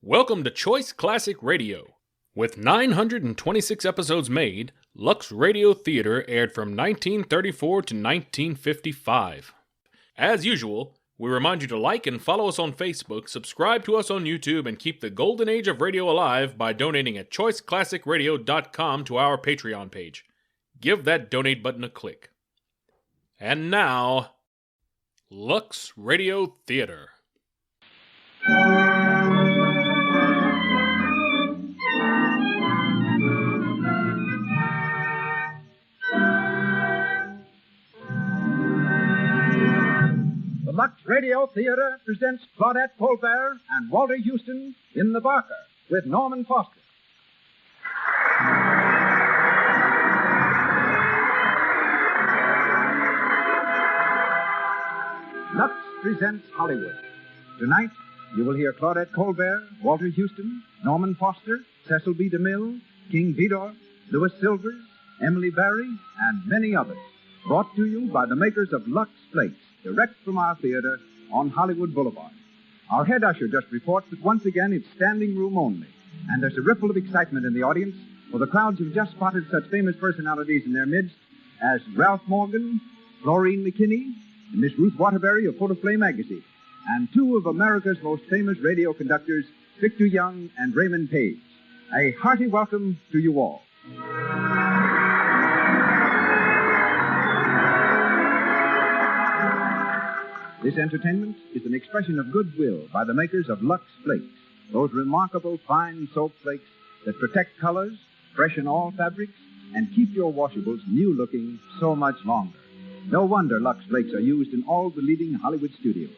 Welcome to Choice Classic Radio. With 926 episodes made, Lux RadioTheater aired from 1934 to 1955. As usual, we remind you to like and follow us on Facebook, subscribe to us on YouTube, and keep the golden age of radio alive by donating at choiceclassicradio.com to our Patreon page. Give that donate button a click. And now, Lux RadioTheater. The Lux RadioTheater presents Claudette Colbert and Walter Houston in The Barker with Norman Foster. Lux presents Hollywood. Tonight, you will hear Claudette Colbert, Walter Houston, Norman Foster, Cecil B. DeMille, King Vidor, Louis Silvers, Emily Berry, and many others. Brought to you by the makers of Lux Flakes, direct from our theater on Hollywood Boulevard. Our head usher just reports that once again it's standing room only, and there's a ripple of excitement in the audience, for the crowds have just spotted such famous personalities in their midst as Ralph Morgan, Florine McKinney, and Miss Ruth Waterbury of Photoflame magazine, and two of America's most famous radio conductors, Victor Young and Raymond Page. A hearty welcome to you all. This entertainment is an expression of goodwill by the makers of Lux Flakes, those remarkable fine soap flakes that protect colors, freshen all fabrics, and keep your washables new-looking so much longer. No wonder Lux Flakes are used in all the leading Hollywood studios.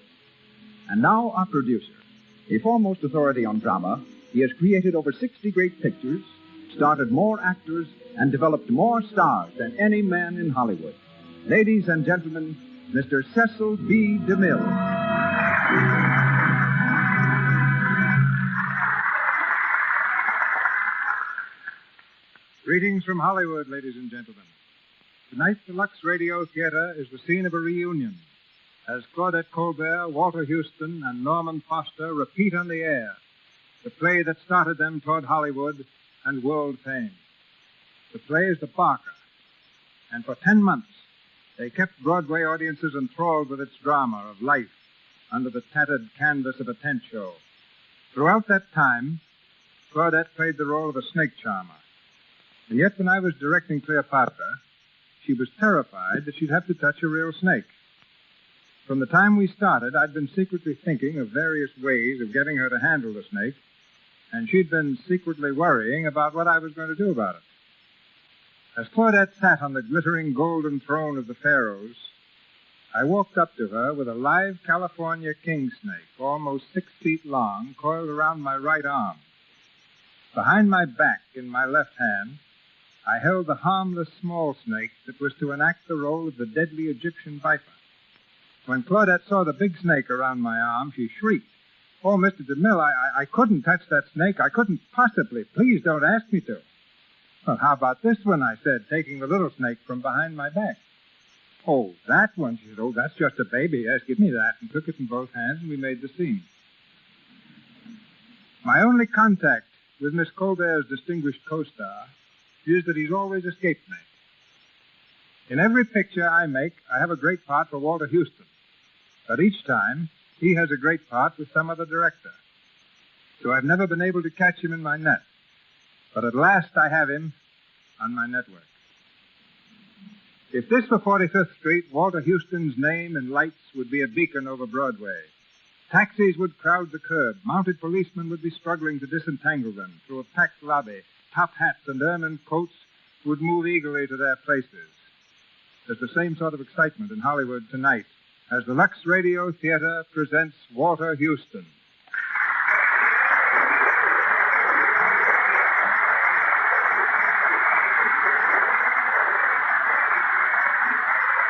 And now our producer. A foremost authority on drama, he has created over 60 great pictures, started more actors, and developed more stars than any man in Hollywood. Ladies and gentlemen, Mr. Cecil B. DeMille. Greetings from Hollywood, ladies and gentlemen. Tonight, the Lux RadioTheater is the scene of a reunion, as Claudette Colbert, Walter Houston, and Norman Foster repeat on the air the play that started them toward Hollywood and world fame. The play is The Barker, and for 10 months, they kept Broadway audiences enthralled with its drama of life under the tattered canvas of a tent show. Throughout that time, Claudette played the role of a snake charmer. And yet, when I was directing Cleopatra, she was terrified that she'd have to touch a real snake. From the time we started, I'd been secretly thinking of various ways of getting her to handle the snake, and she'd been secretly worrying about what I was going to do about it. As Claudette sat on the glittering golden throne of the pharaohs, I walked up to her with a live California king snake, almost 6 feet long, coiled around my right arm. Behind my back, in my left hand, I held the harmless small snake that was to enact the role of the deadly Egyptian viper. When Claudette saw the big snake around my arm, she shrieked, "Oh, Mr. DeMille, I couldn't touch that snake. I couldn't possibly. Please don't ask me to." "Well, how about this one?" I said, taking the little snake from behind my back. "Oh, that one?" She said. "Oh, that's just a baby. Yes, give me that," and took it in both hands, and we made the scene. My only contact with Miss Colbert's distinguished co-star is that he's always escaped me. In every picture I make, I have a great part for Walter Houston, but each time he has a great part with some other director. So I've never been able to catch him in my net. But at last I have him on my network. If this were 45th Street, Walter Houston's name in lights would be a beacon over Broadway. Taxis would crowd the curb. Mounted policemen would be struggling to disentangle them. Through a packed lobby, top hats and ermine coats would move eagerly to their places. There's the same sort of excitement in Hollywood tonight as the Lux RadioTheater presents Walter Houston.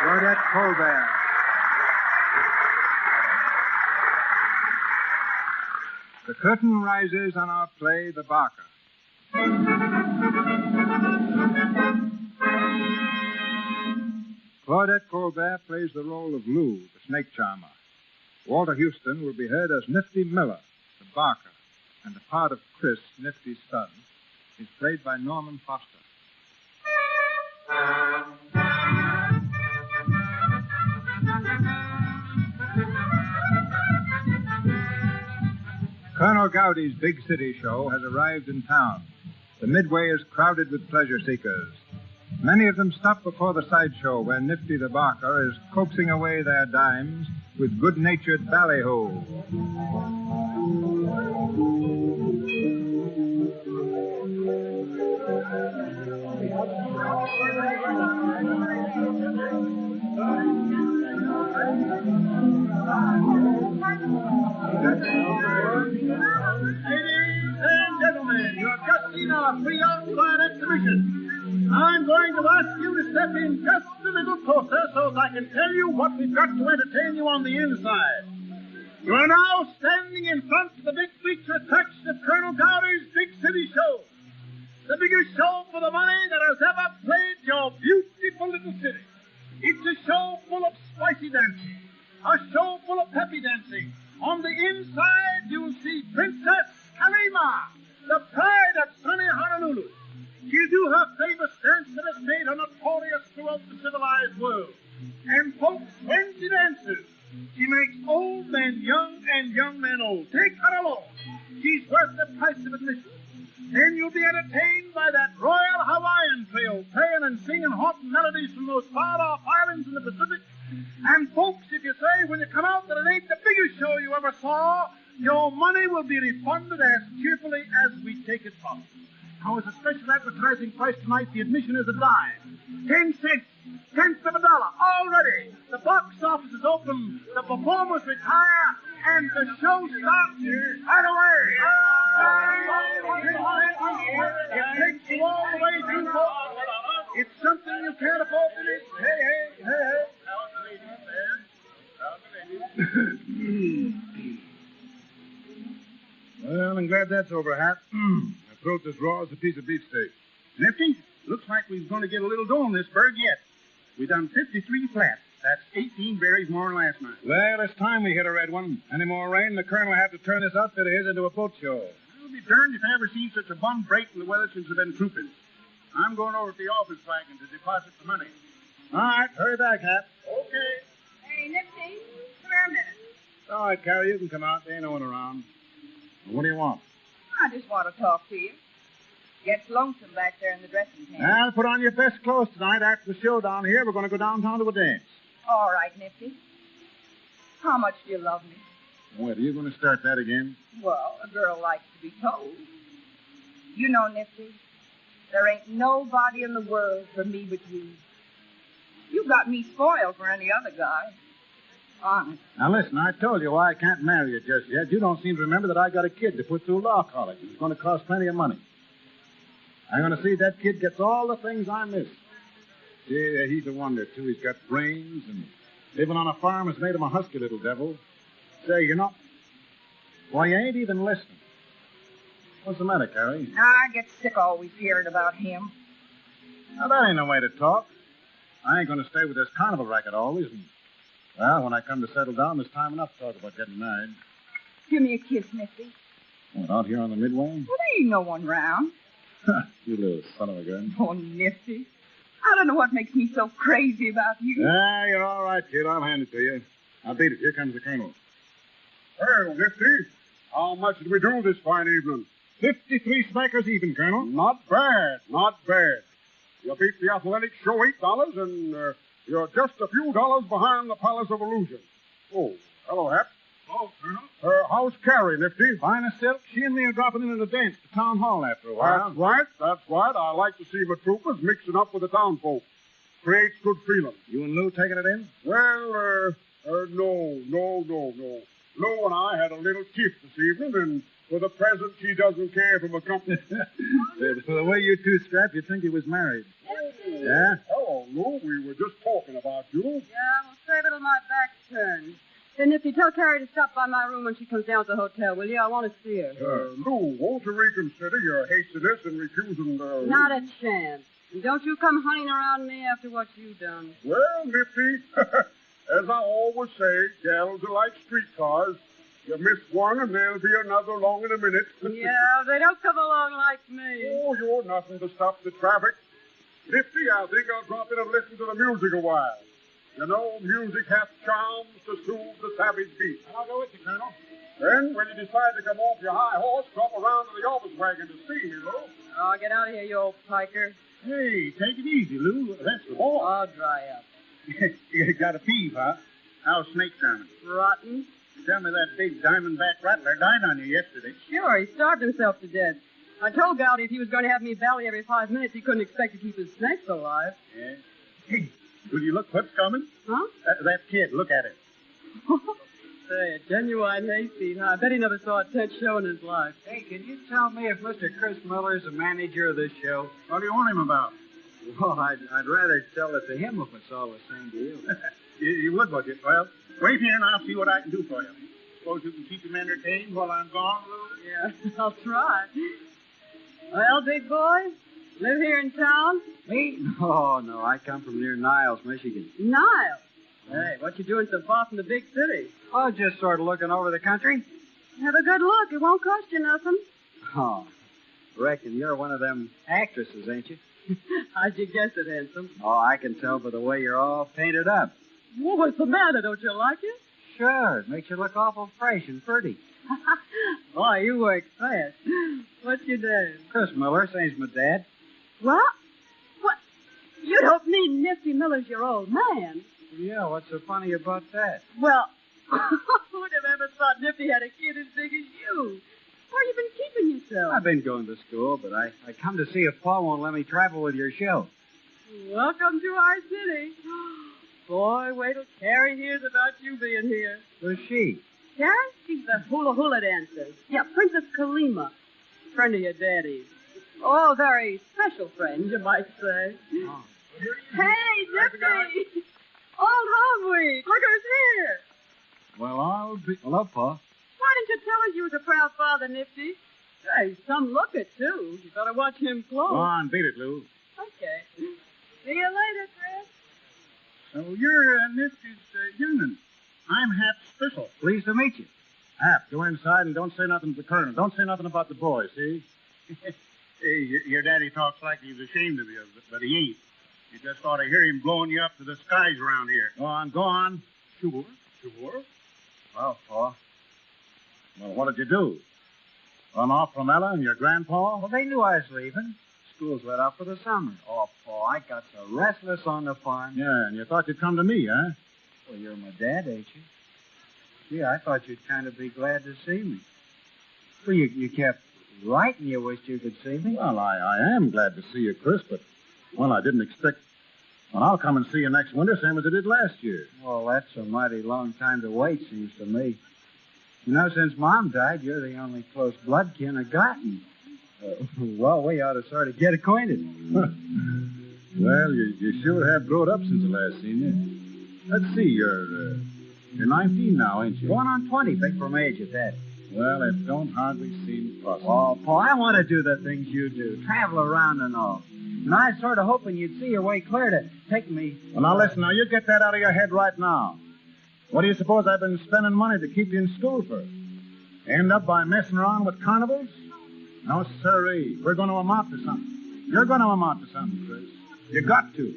Claudette Colbert. The curtain rises on our play, The Barker. Claudette Colbert plays the role of Lou, the snake charmer. Walter Houston will be heard as Nifty Miller, the Barker. and the part of Chris, Nifty's son, is played by Norman Foster. Colonel Gowdy's big city show has arrived in town. The midway is crowded with pleasure seekers. Many of them stop before the sideshow where Nifty the barker is coaxing away their dimes with good-natured ballyhoo. Ladies and gentlemen, you have just seen our free outside exhibition. I'm going to ask you to step in just a little closer so that I can tell you what we've got to entertain you on the inside. You are now standing in front of the big feature attraction of Colonel Gowdy's Big City Show. The biggest show for the money that has ever played your beautiful little city. It's a show full of spicy dancing, a show full of peppy dancing. On the inside, you'll see Princess Kalima, the pride of sunny Honolulu. She'll do her famous dance that has made her notorious throughout the civilized world. And folks, when she dances, she makes old men young and young men old. Take her along. She's worth the price of admission. Then you'll be entertained by that Royal Hawaiian Trio, playing and singing haunting melodies from those far-off islands in the Pacific. And folks, if you say when you come out that it ain't the biggest show you ever saw, your money will be refunded as cheerfully as we take it from you. Now, as a special advertising price tonight, the admission is a dime. 10 cents, tenth of a dollar, already. The box office is open, the performers retire, and the show starts right away. It takes you all the way through, folks. It's something you can't afford to miss. Hey, Well, I'm glad that's over, Hap. My throat's as raw as a piece of beefsteak. Nifty, looks like we're going to get a little dough on this bird yet. We done 53 flats. That's 18 berries more than last night. Well, it's time we hit a red one. Any more rain, the colonel will have to turn this outfit of his into a boat show. I'll be darned if I ever seen such a bum break in the weather since I've been trooping. I'm going over to the office wagon to deposit the money. All right, hurry back, Hap. Okay. Hey, Nifty, come here a minute. All right, Carrie, you can come out. There ain't no one around. What do you want? I just want to talk to you. Gets lonesome back there in the dressing tent. Well, put on your best clothes tonight. After the show down here, we're going to go downtown to a dance. All right, Nifty. How much do you love me? Wait, are you going to start that again? Well, a girl likes to be told. You know, Nifty, there ain't nobody in the world for me but you. You got me spoiled for any other guy. Honest. Now, listen, I told you why I can't marry you just yet. You don't seem to remember that I got a kid to put through law college. It's going to cost plenty of money. I'm going to see that kid gets all the things I miss. Yeah, he's a wonder, too. He's got brains, and living on a farm has made him a husky little devil. Say, you know, why, you ain't even listening. What's the matter, Carrie? I get sick always hearing about him. Now, that ain't no way to talk. I ain't going to stay with this carnival racket always. And, well, when I come to settle down, there's time enough to talk about getting married. Give me a kiss, Nifty. What, out here on the midway? Well, there ain't no one round. You little son of a gun. Oh, Nifty. I don't know what makes me so crazy about you. Ah, you're all right, kid. I'll hand it to you. I'll beat it. Here comes the colonel. Well, Nifty, how much did we do this fine evening? 53 smackers even, Colonel. Not bad, not bad. You beat the athletic show $8, and you're just a few dollars behind the Palace of Illusion. Oh, hello, Hap. Oh, Colonel. How's Carrie, Nifty? Fine as silk. She and me are dropping in at a dance to Town Hall after a while. That's right. I like to see my troopers mixing up with the town folk. Creates good feeling. You and Lou taking it in? Well, no. Lou and I had a little tiff this evening, and for the present, she doesn't care for my company. For the way you two scrap, you'd think he was married. Yeah? Hello, Lou. We were just talking about you. Yeah, we'll save it till my back's turned. Then if you tell Carrie to stop by my room when she comes down to the hotel, will you? I want to see her. Lou, won't you reconsider your hastiness in refusing the... Not a chance. And don't you come hunting around me after what you've done. Well, Nifty, as I always say, gals are like streetcars. You missed one, and there'll be another along in a minute. Yeah, they don't come along like me. Oh, you're nothing to stop the traffic. Nifty, I think I'll drop in and listen to the music a while. You know, music hath charms to soothe the savage beast. I'll go with you, Colonel. Then, when you decide to come off your high horse, drop around to the office wagon to see me, Lou. Oh, get out of here, you old piker. Hey, take it easy, Lou. That's the boy. Oh, dry up. You got a peeve, huh? How's Snake Salmon? Rotten. Tell me that big diamondback rattler died on you yesterday. Sure, he starved himself to death. I told Gowdy if he was going to have me bally every 5 minutes, he couldn't expect to keep his snakes alive. Yeah. Hey, will you look what's coming? Huh? That kid, look at it. Say, a genuine hayseed, huh? I bet he never saw a tent show in his life. Hey, can you tell me if Mr. Chris Miller's the manager of this show? What do you want him about? Well, I'd rather sell it to him if it's all the same to you. You would, would you? Well, wait here and I'll see what I can do for you. Suppose you can keep him entertained while I'm gone, Lou? Yeah, I'll try. Well, big boy, live here in town? Me? Oh, no, I come from near Niles, Michigan. Niles? Hey, what you doing so far from the big city? Oh, just sort of looking over the country. Have a good look. It won't cost you nothing. Oh, reckon you're one of them actresses, ain't you? How'd you guess it, handsome? Oh, I can tell by the way you're all painted up. Well, what's the matter? Don't you like it? Sure, it makes you look awful fresh and pretty. Boy, you work fast. What's your name? Chris Miller, same's my dad. What? What? You don't mean Nifty Miller's your old man? Yeah, what's so funny about that? Well, who'd have ever thought Nifty had a kid as big as you? Where you been keeping yourself? I've been going to school, but I come to see if Paul won't let me travel with your show. Welcome to our city. Boy, wait till Carrie hears about you being here. Who's she? Carrie? She's the hula dancer. Yeah, Princess Kalima. Friend of your daddy's. Oh, a very special friend, you might say. Oh. Hey, Nifty! Old home week. Look who's here. Well, I'll be... Hello, Paul. Why didn't you tell us you was a proud father, Nifty? Hey, some looker, too. You better watch him close. Go on, beat it, Lou. Okay. See you later, Chris. So you're Nifty's young'un. I'm Hap Spissel. Pleased to meet you. Hap, go inside and don't say nothing to the colonel. Don't say nothing about the boy, see? Hey, your daddy talks like he's ashamed of you, but he ain't. You just ought to hear him blowing you up to the skies around here. Go on, go on. Sure. Well, Paul. Well, what did you do? Run off from Ella and your grandpa? Well, they knew I was leaving. School's let out for the summer. Oh, Paul, I got so restless on the farm. Yeah, and you thought you'd come to me, huh? Well, you're my dad, ain't you? Yeah, I thought you'd kind of be glad to see me. Well, you kept writing you wished you could see me. Well, I am glad to see you, Chris, but, well, I didn't expect... Well, I'll come and see you next winter, same as I did last year. Well, that's a mighty long time to wait, seems to me. You know, since Mom died, you're the only close blood kin I've gotten. Well, we ought to sort of get acquainted. Well, you sure have grown up since I last seen you. Let's see, you're 19 now, ain't you? Going on 20, big for my age at that. Well, it don't hardly seem possible. Oh, Paul, I want to do the things you do, travel around and all. And I was sort of hoping you'd see your way clear to take me... Well, now listen, now you get that out of your head right now. What do you suppose I've been spending money to keep you in school for? End up by messing around with carnivals? No, sirree. We're going to amount to something. You're going to amount to something, Chris. You got to.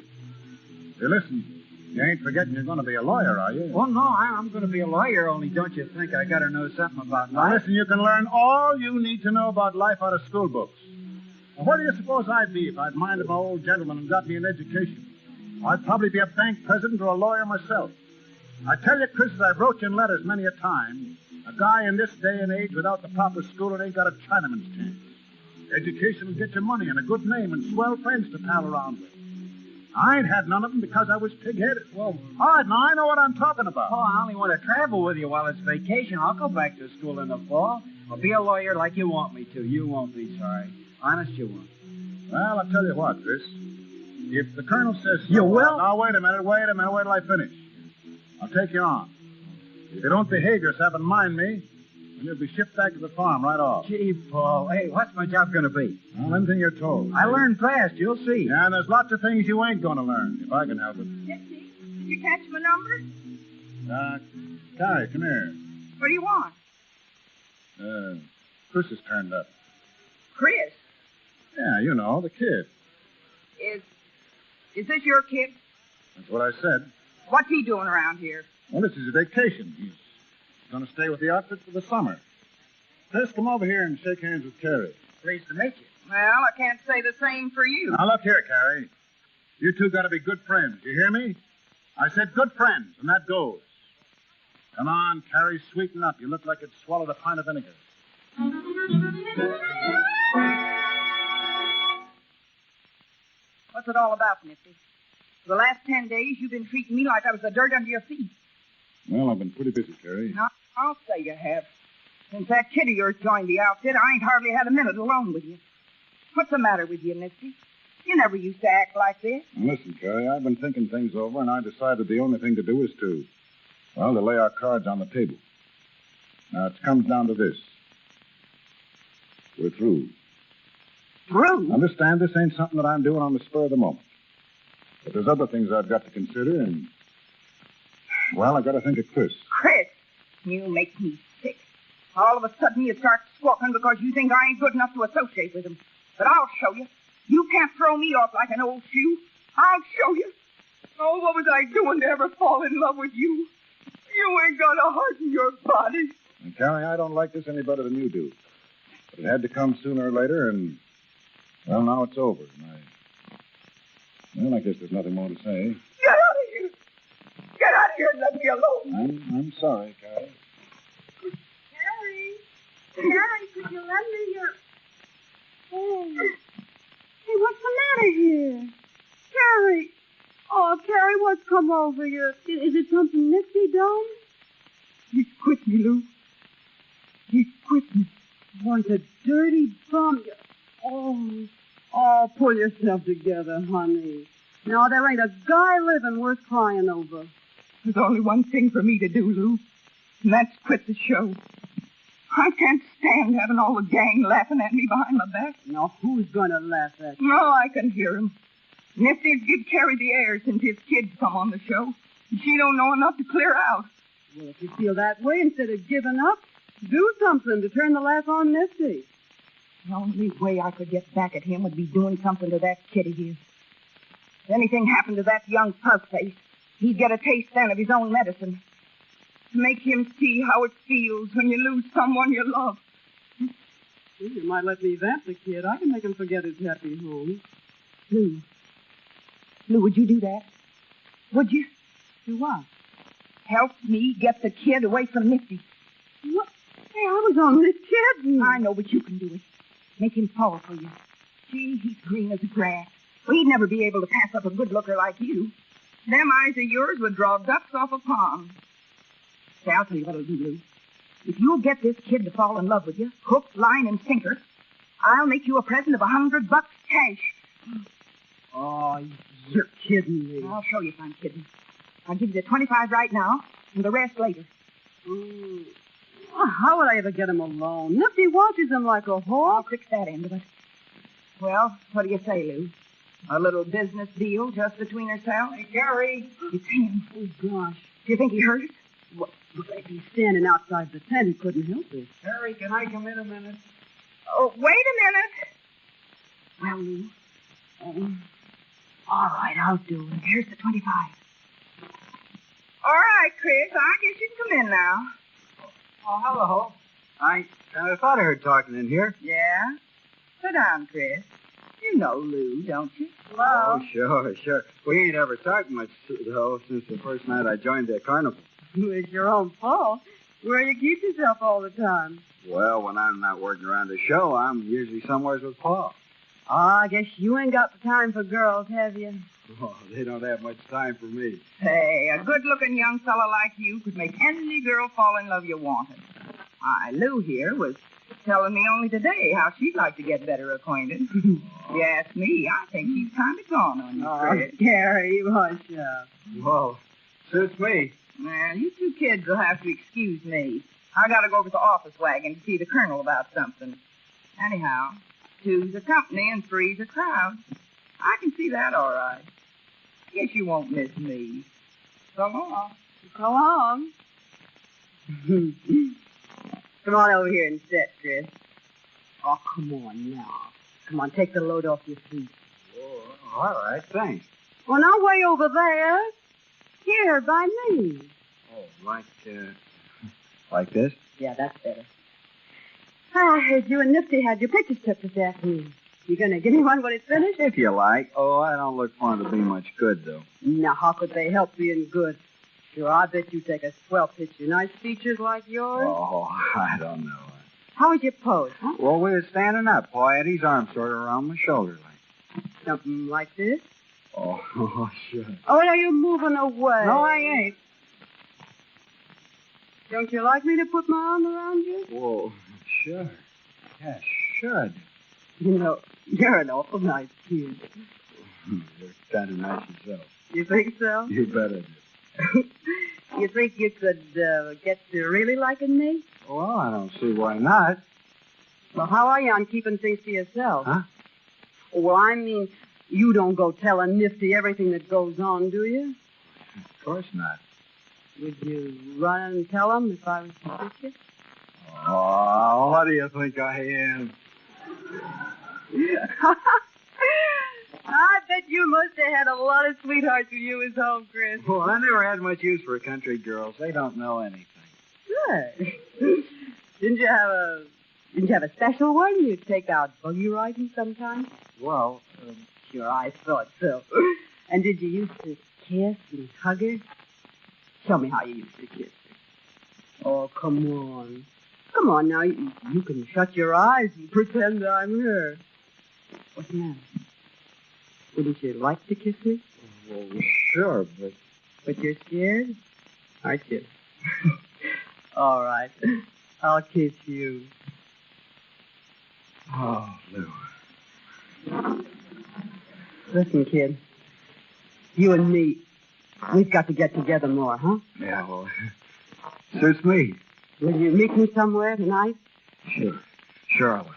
Hey, listen, you ain't forgetting you're going to be a lawyer, are you? Well, no, I'm going to be a lawyer, only don't you think I got to know something about Now, life? listen, you can learn all you need to know about life out of school books. Now, where do you suppose I'd be if I'd minded my old gentleman and got me an education? I'd probably be a bank president or a lawyer myself. I tell you, Chris, as I've wrote you in letters many a time, a guy in this day and age without the proper schooling ain't got a Chinaman's chance. Education will get you money and a good name and swell friends to pal around with. I ain't had none of them because I was pig-headed. Well, all right, now I know what I'm talking about. Oh, I only want to travel with you while it's vacation. I'll go back to school in the fall. I'll be a lawyer like you want me to. You won't be sorry. Honest, you won't. Well, I'll tell you what, Chris. If the colonel says so... You will? Now, wait a minute, wait till I finish. I'll take you on. If you don't behave yourself and mind me, then you'll be shipped back to the farm right off. Gee, Paul. Hey, what's my job going to be? Well, anything you're told. I learn fast. You'll see. Yeah, and there's lots of things you ain't going to learn, if I can help it. Nifty, did you catch my number? Carrie, come here. What do you want? Chris has turned up. Chris, Yeah, you know, the kid. is this your kid? That's what I said. What's he doing around here? Well, this is his vacation. He's going to stay with the outfit for the summer. Chris, come over here and shake hands with Carrie. Pleased to meet you. Well, I can't say the same for you. Now, look here, Carrie. You two got to be good friends. You hear me? I said good friends, and that goes. Come on, Carrie, sweeten up. You look like you'd swallowed a pint of vinegar. What's it all about, Nifty? For the last 10 days, you've been treating me like I was the dirt under your feet. Well, I've been pretty busy, Carrie. Now, I'll say you have. Since that kid of yours joined the outfit, I ain't hardly had a minute alone with you. What's the matter with you, Nifty? You never used to act like this. Now, listen, Carrie, I've been thinking things over, and I decided the only thing to do is to lay our cards on the table. Now, it comes down to this. We're through. Through? Understand, this ain't something that I'm doing on the spur of the moment. But there's other things I've got to consider, and, well, I've got to think of Chris. Chris, you make me sick. All of a sudden you start squawking because you think I ain't good enough to associate with him. But I'll show you. You can't throw me off like an old shoe. I'll show you. Oh, what was I doing to ever fall in love with you? You ain't got a heart in your body. And, Carrie, I don't like this any better than you do. But it had to come sooner or later, and, well, now it's over. And I guess there's nothing more to say. Get out of here. Get out of here and let me alone. I'm sorry, Carrie. Carrie, could you lend me your... Oh. Hey, what's the matter here? Carrie. Oh, Carrie, what's come over you? Is it something Nifty done? He's quit me, Lou. He's quit me. What a dirty bum. Oh, pull yourself together, honey. Now, there ain't a guy living worth crying over. There's only one thing for me to do, Lou, and that's quit the show. I can't stand having all the gang laughing at me behind my back. Now, who's going to laugh at you? No, I can hear him. Nifty's give Carrie the air since his kids come on the show. She don't know enough to clear out. Well, if you feel that way, instead of giving up, do something to turn the laugh on Nifty. The only way I could get back at him would be doing something to that kid of his. If anything happened to that young puzzface, he'd get a taste then of his own medicine. To make him see how it feels when you lose someone you love. Well, you might let me vamp the kid. I can make him forget his happy home. Lou, would you do that? Would you? Do what? Help me get the kid away from Nifty. What? Hey, I was only kidding. I know, but you can do it. Make him fall for you. Gee, he's green as grass. Well, he'd never be able to pass up a good looker like you. Them eyes of yours would draw ducks off a pond. Say, I'll tell you what I'll do, Lou. If you'll get this kid to fall in love with you, hook, line, and sinker, I'll make you a present of $100 cash. Oh, you're kidding me. I'll show you if I'm kidding. I'll give you the 25 right now, and the rest later. Well, how would I ever get him alone? Nifty watches him like a I'll hawk. fix that end of it. Well, what do you say, Lou? A little business deal just between ourselves? Hey, Carrie. It's him. Oh, gosh. Do you think he hurt us? What? If he's standing outside the tent, he couldn't help it. Carrie, can I come in a minute? Oh, wait a minute. Well, Lou. All right, I'll do it. Here's the 25. All right, Chris. I guess you can come in now. Oh, hello. I kind of thought I heard talking in here. Yeah? Sit down, Chris. You know Lou, don't you? Oh, sure. We ain't ever talked much, though, since the first night I joined the carnival. It's your own fault. Where you keep yourself all the time. Well, when I'm not working around the show, I'm usually somewhere with Pa. Oh, I guess you ain't got the time for girls, have you? Oh, they don't have much time for me. Hey, a good-looking young fella like you could make any girl fall in love you wanted. Lou here was telling me only today how she'd like to get better acquainted. If you ask me, I think she's kind of gone on you, Chris. Gary, hush up. Well, suits me. Well, you two kids will have to excuse me. I got to go over to the office wagon to see the colonel about something. Anyhow, 2's a company and 3's a crowd. I can see that all right. Guess you won't miss me. So long. So long. Come on over here and sit, Chris. Oh, come on now. Come on, take the load off your feet. Oh, all right, thanks. Well, now way over there. Here, by me. Oh, like this? Yeah, that's better. I heard you and Nifty had your pictures took this afternoon. You gonna give me one when it's finished? If you like. Oh, I don't look for 'em to be much good, though. Now, how could they help being good? Sure, I bet you take a swell picture. Nice features like yours. Oh, I don't know. How was your pose, huh? Well, we were standing up. Boy had his arm sort of around my shoulder like. Something like this? Oh, sure. Oh, now you're moving away. No, I ain't. Don't you like me to put my arm around you? Whoa, sure. Yeah, should. You know, you're an awful nice kid. You're kind of nice yourself. You think so? You bet I do. You think you could get to really liking me? Well, I don't see why not. Well, how are you on keeping things to yourself? Huh? Well, I mean, you don't go telling Nifty everything that goes on, do you? Of course not. Would you run and tell him if I was to kiss you? Oh, what do you think I am? I bet you must have had a lot of sweethearts when you was home, Chris. Well, I never had much use for country girls. They don't know anything. Good. Didn't you have a special one you'd take out buggy riding sometimes? Well, Sure, I thought so. And did you used to kiss and hug her? Show me how you used to kiss her. Oh, come on. Come on now. You can shut your eyes and pretend I'm her. What's the matter? Wouldn't you like to kiss me? well, sure, but... But you're scared? Aren't you? All right. I'll kiss you. Oh, Lou. Listen, kid. You and me, we've got to get together more, huh? Yeah, well, suits me. Will you meet me somewhere tonight? Sure. Sure I will.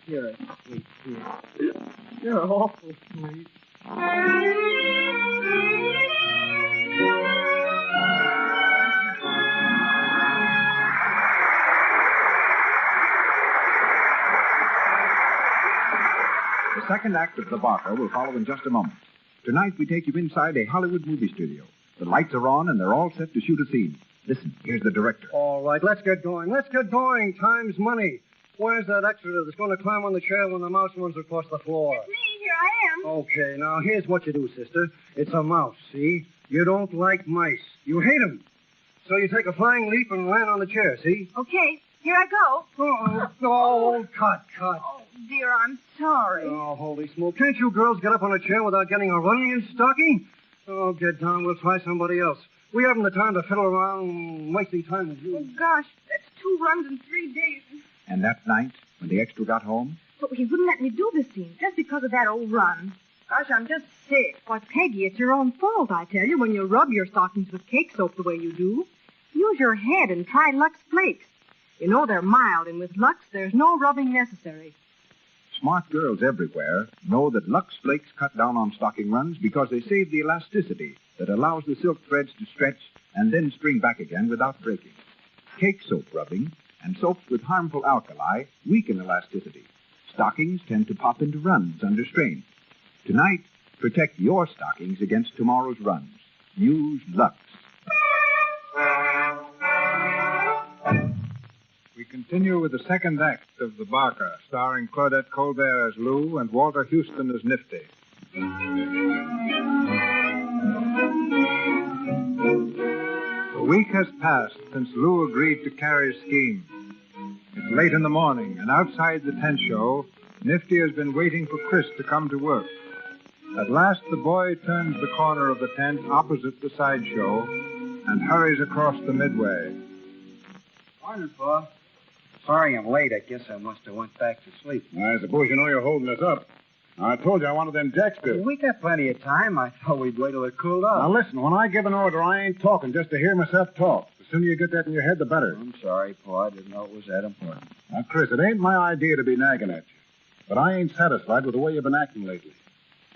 You're a sweet kid. You're awful sweet. The second act of The Barker will follow in just a moment. Tonight we take you inside a Hollywood movie studio. The lights are on and they're all set to shoot a scene. Listen, here's the director. All right, let's get going. Let's get going. Time's money. Where's that extra that's going to climb on the chair when the mouse runs across the floor? It's me. Here I am. Okay, now here's what you do, sister. It's a mouse, see? You don't like mice. You hate 'em. So you take a flying leap and land on the chair, see? Okay, here I go. Cut. Oh, dear, I'm sorry. Oh, holy smoke. Can't you girls get up on a chair without getting a running in stocking? Oh, get down. We'll try somebody else. We haven't the time to fiddle around wasting time with you. Oh, gosh, that's 2 runs in 3 days. And that night, when the extra got home, But he wouldn't let me do the scene just because of that old run. Gosh, I'm just sick. Why, Peggy, it's your own fault, I tell you, when you rub your stockings with cake soap the way you do. Use your head and try Lux Flakes. You know they're mild, and with Lux, there's no rubbing necessary. smart girls everywhere know that Lux Flakes cut down on stocking runs because they save the elasticity that allows the silk threads to stretch and then string back again without breaking. Cake soap rubbing and soaps with harmful alkali weaken elasticity. Stockings tend to pop into runs under strain. Tonight, protect your stockings against tomorrow's runs. Use Lux. We continue with the second act of The Barker, starring Claudette Colbert as Lou and Walter Houston as Nifty. A week has passed since Lou agreed to Carrie's scheme. It's late in the morning, and outside the tent show, Nifty has been waiting for Chris to come to work. At last, the boy turns the corner of the tent opposite the sideshow and hurries across the midway. Morning, Pa. Sorry I'm late. I guess I must have went back to sleep. I suppose you know you're holding us up. I told you I wanted them jacks to. We got plenty of time. I thought we'd wait till it cooled off. Now, listen, when I give an order, I ain't talking just to hear myself talk. The sooner you get that in your head, the better. I'm sorry, Pa. I didn't know it was that important. Now, Chris, it ain't my idea to be nagging at you. But I ain't satisfied with the way you've been acting lately.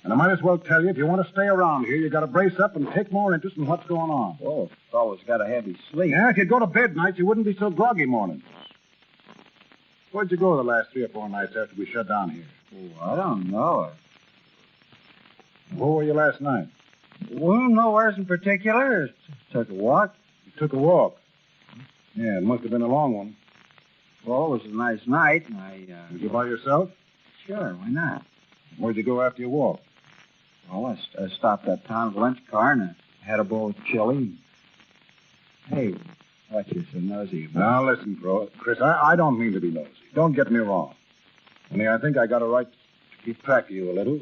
And I might as well tell you, if you want to stay around here, you got to brace up and take more interest in what's going on. Oh, fellow's got a heavy sleep. Yeah, if you'd go to bed nights, you wouldn't be so groggy mornings. Where'd you go the last 3 or 4 nights after we shut down here? Oh, I don't know. Where were you last night? Well, nowhere in particular. Just took a walk. You took a walk. Yeah, it must have been a long one. Well, it was a nice night, and Was you by yourself? Sure, why not? Where'd you go after your walk? Well, I stopped uptown at the lunch car, and I had a bowl of chili. Hey, what you so nosy about? Now, listen, Chris, I don't mean to be nosy. Don't get me wrong. Only I think I got a right to keep track of you a little.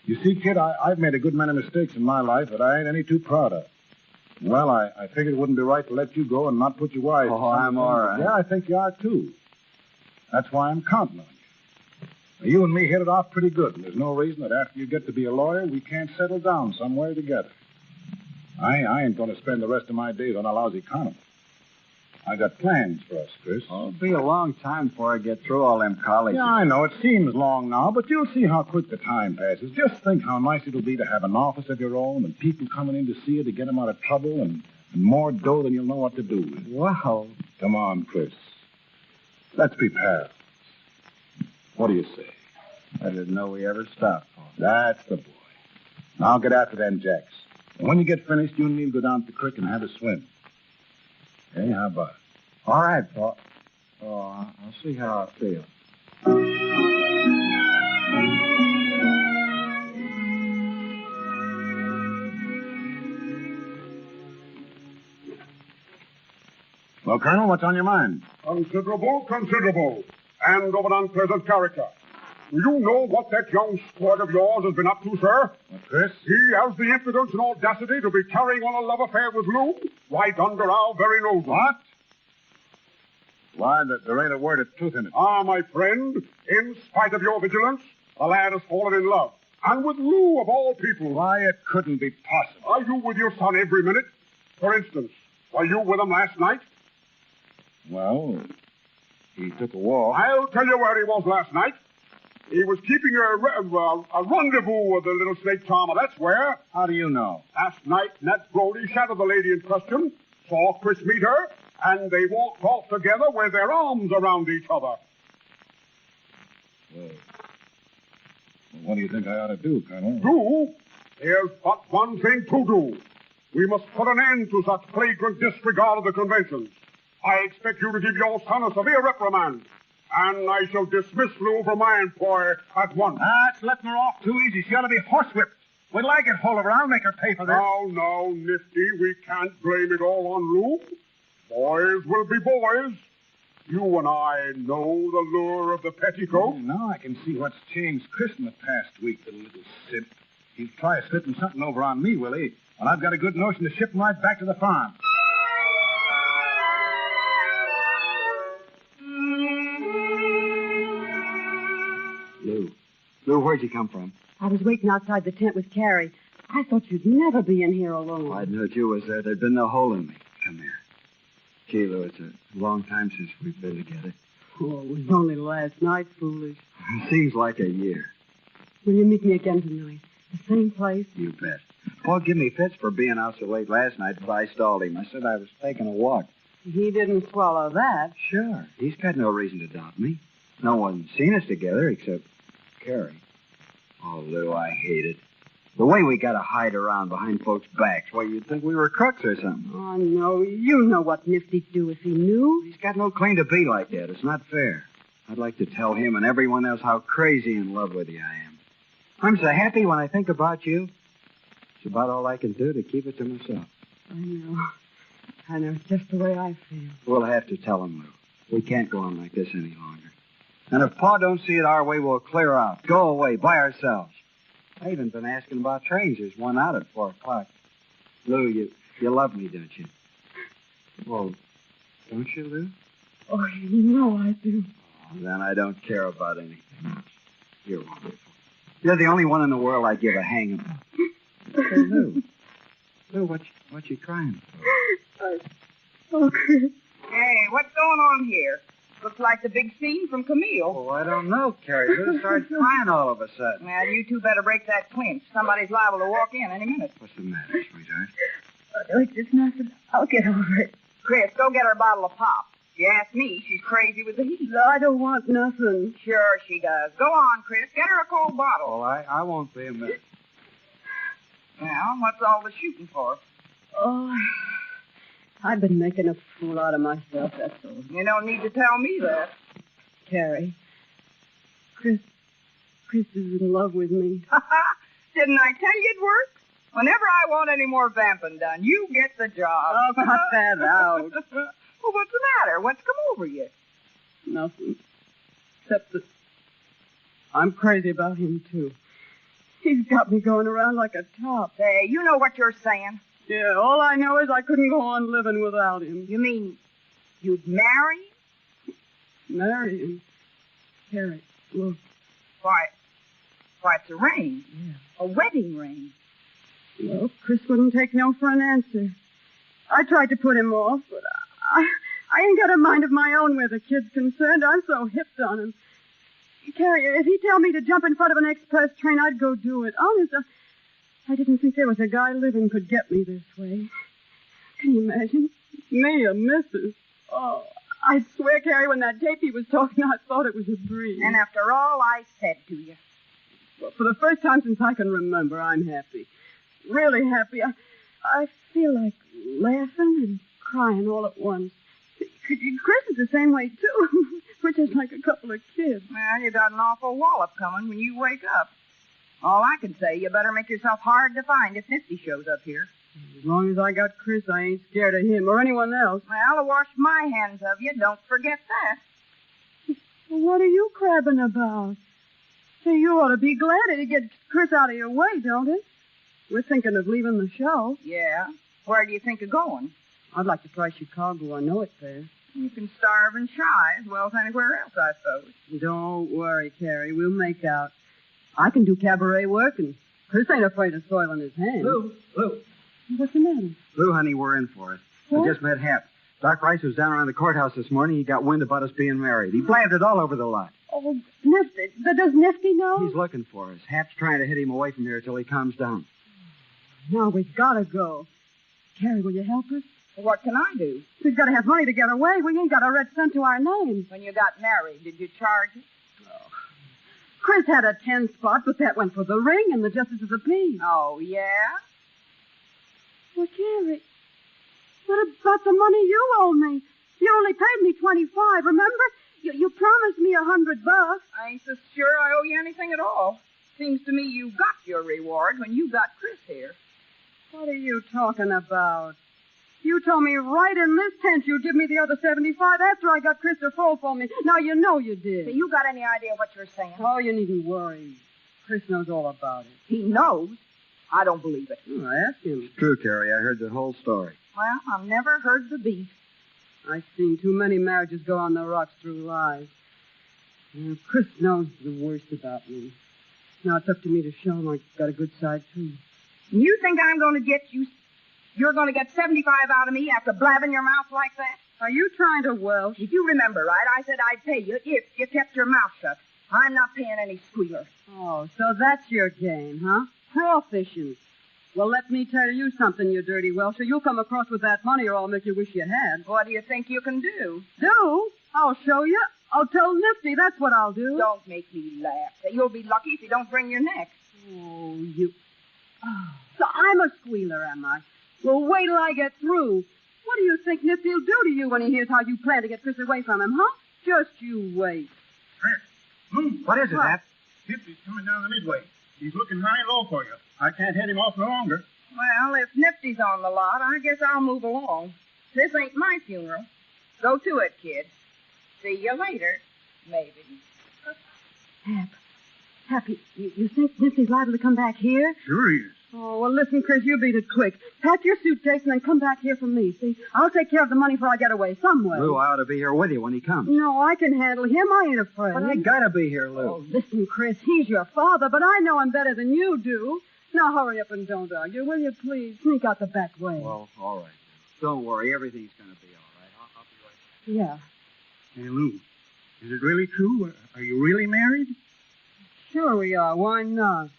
You see, kid, I've made a good many mistakes in my life that I ain't any too proud of. Well, I figured it wouldn't be right to let you go and not put you wise. Oh, I'm all right. Yeah, I think you are, too. That's why I'm counting on you. Now, you and me hit it off pretty good, and there's no reason that after you get to be a lawyer, we can't settle down somewhere together. I ain't going to spend the rest of my days on a lousy counter. I got plans for us, Chris. Oh, it'll be a long time before I get through all them colleges. Yeah, I know. It seems long now, but you'll see how quick the time passes. Just think how nice it'll be to have an office of your own and people coming in to see you to get them out of trouble and more dough than you'll know what to do with. Wow. Come on, Chris. Let's be pals. What do you say? I didn't know we ever stopped. That's the boy. Now get after them jacks. And when you get finished, you and me will go down to the creek and have a swim. Hey, how about it? All right, Paul. Oh, I'll see how I feel. Well, Colonel, what's on your mind? Considerable, and of an unpleasant character. Do you know what that young squirt of yours has been up to, sir? What, Chris? He has the impudence and audacity to be carrying on a love affair with Lou right under our very noses. What? Why, there ain't a word of truth in it. Ah, my friend, in spite of your vigilance, the lad has fallen in love. And with Lou, of all people. Why, it couldn't be possible. Are you with your son every minute? For instance, were you with him last night? Well, he took a walk. I'll tell you where he was last night. He was keeping a rendezvous with the little snake charmer, that's where. How do you know? Last night, Nat Brody shadowed the lady in question, saw Chris meet her, and they walked off together with their arms around each other. Well, what do you think I ought to do, Colonel? Do? There's but one thing to do. We must put an end to such flagrant disregard of the conventions. I expect you to give your son a severe reprimand. And I shall dismiss Lou from my employ at once. That's letting her off too easy. She ought to be horsewhipped. Wait till I get hold of her. I'll make her pay for this. Now, Nifty, we can't blame it all on Lou. Boys will be boys. You and I know the lure of the petticoat. Now I can see what's changed Chris in the past week, the little simp. He'll try slipping something over on me, will he? Well, I've got a good notion to ship him right back to the farm. Lou, where'd you come from? I was waiting outside the tent with Carrie. I thought you'd never be in here alone. I knew you was there. There'd been no hole in me. Come here. Gee, Lou, it's a long time since we've been together. Oh, it was only last night, foolish. It seems like a year. Will you meet me again tonight? The same place? You bet. Paul gave me fits for being out so late last night, but I stalled him. I said I was taking a walk. He didn't swallow that. Sure. He's got no reason to doubt me. No one's seen us together except Carrie. Oh, Lou, I hate it. The way we got to hide around behind folks' backs. Why, you'd think we were crooks or something. Oh, no. You know what Nifty'd do if he knew. He's got no claim to be like that. It's not fair. I'd like to tell him and everyone else how crazy in love with you I am. I'm so happy when I think about you. It's about all I can do to keep it to myself. I know. It's just the way I feel. We'll have to tell him, Lou. We can't go on like this any longer. And if Pa don't see it our way, we'll clear out. Go away by ourselves. I even been asking about trains. There's one out at 4 o'clock. Lou, you love me, don't you? Well, don't you, Lou? Oh, you know I do. Oh, then I don't care about anything else. You're wonderful. You're the only one in the world I give a hang about. Hey, Lou. Lou, what you crying for? Oh, Chris. Hey, what's going on here? Looks like the big scene from Camille. Oh, I don't know, Carrie. Lou started crying all of a sudden. Well, you two better break that clinch. Somebody's liable to walk in any minute. What's the matter, sweetheart? Oh, it's just nothing. I'll get over it. Chris, go get her a bottle of pop. If you ask me, she's crazy with the heat. I don't want nothing. Sure she does. Go on, Chris. Get her a cold bottle. Oh, I won't be a minute. Well, what's all the shooting for? Oh, I've been making a fool out of myself, that's all. You don't need to tell me that. Carrie, Chris is in love with me. Didn't I tell you it works? Whenever I want any more vamping done, you get the job. Oh, cut that out. Well, what's the matter? What's come over you? Nothing. Except that I'm crazy about him, too. He's got me going around like a top. Say, you know what you're saying. Yeah, all I know is I couldn't go on living without him. You mean you'd marry him? Marry him? Carrie, look. Why, it's a ring. Yeah. A wedding ring. Well, Chris wouldn't take no for an answer. I tried to put him off, but I ain't got a mind of my own where the kid's concerned. I'm so hipped on him. Carrie, if he'd tell me to jump in front of an express train, I'd go do it. Honest, I didn't think there was a guy living could get me this way. Can you imagine? Me, a missus. Oh, I'd swear, Carrie, when that tape he was talking, I thought it was a dream. And after all I said to you. Well, for the first time since I can remember, I'm happy. Really happy. I feel like laughing and crying all at once. Chris is the same way, too. We're just like a couple of kids. Well, you got an awful wallop coming when you wake up. All I can say, you better make yourself hard to find if Nifty shows up here. As long as I got Chris, I ain't scared of him or anyone else. Well, I washed my hands of you. Don't forget that. Well, what are you crabbing about? Say, you ought to be glad to get Chris out of your way, don't it? We're thinking of leaving the show. Yeah? Where do you think of going? I'd like to try Chicago. I know it's there. You can starve and shy as well as anywhere else, I suppose. Don't worry, Carrie. We'll make out. I can do cabaret work, and Chris ain't afraid of soiling his hands. Lou. What's the matter? Lou, honey, we're in for it. What? I just met Hap. Doc Rice was down around the courthouse this morning. He got wind about us being married. He blabbed it all over the lot. Oh, Nifty. Does Nifty know? He's looking for us. Hap's trying to hit him away from here till he calms down. Now we've got to go. Carrie, will you help us? What can I do? We've got to have money to get away. We ain't got a red cent to our name. When you got married, did you charge it? Chris had a 10 spot, but that went for the ring and the justice of the peace. Oh, yeah? Well, Carrie, what about the money you owe me? You only paid me $25, remember? You promised me $100. I ain't so sure I owe you anything at all. Seems to me you got your reward when you got Chris here. What are you talking about? You told me right in this tent you'd give me the other 75 after I got Chris to fall for me. Now you know you did. So you got any idea what you're saying? Oh, you needn't worry. Chris knows all about it. He knows? I don't believe it. Oh, I asked him. It's true, Carrie. I heard the whole story. Well, I've never heard the beef. I've seen too many marriages go on the rocks through lies. Chris knows the worst about me. Now it's up to me to show him I've got a good side, too. You think I'm going to get you... You're going to get 75 out of me after blabbing your mouth like that? Are you trying to welch? If you remember right, I said I'd pay you if you kept your mouth shut. I'm not paying any squealer. Oh, so that's your game, huh? Crawfishing. Well, let me tell you something, you dirty Welcher. You'll come across with that money or I'll make you wish you had. What do you think you can do? Do? I'll show you. I'll tell Nifty, that's what I'll do. Don't make me laugh. You'll be lucky if you don't bring your neck. Oh, you... Oh, so I'm a squealer, am I? Well, wait till I get through. What do you think Nifty'll do to you when he hears how you plan to get Chris away from him, huh? Just you wait. Chris, move. What is it, Hap? Nifty's coming down the midway. He's looking high and low for you. I can't head him off no longer. Well, if Nifty's on the lot, I guess I'll move along. This ain't my funeral. Go to it, kid. See you later, maybe. Hap, you think Nifty's liable to come back here? Sure he is. Oh, well, listen, Chris, you beat it quick. Pack your suitcase and then come back here for me, see? I'll take care of the money before I get away, some way. Lou, I ought to be here with you when he comes. No, I can handle him. I ain't afraid. But I gotta be here, Lou. Oh, listen, Chris, he's your father, but I know him better than you do. Now, hurry up and don't argue, will you, please? Sneak out the back way. Well, all right. Don't worry. Everything's gonna be all right. I'll be right back. Yeah, Hey, Lou, is it really true? Are you really married? sure we are. Why not?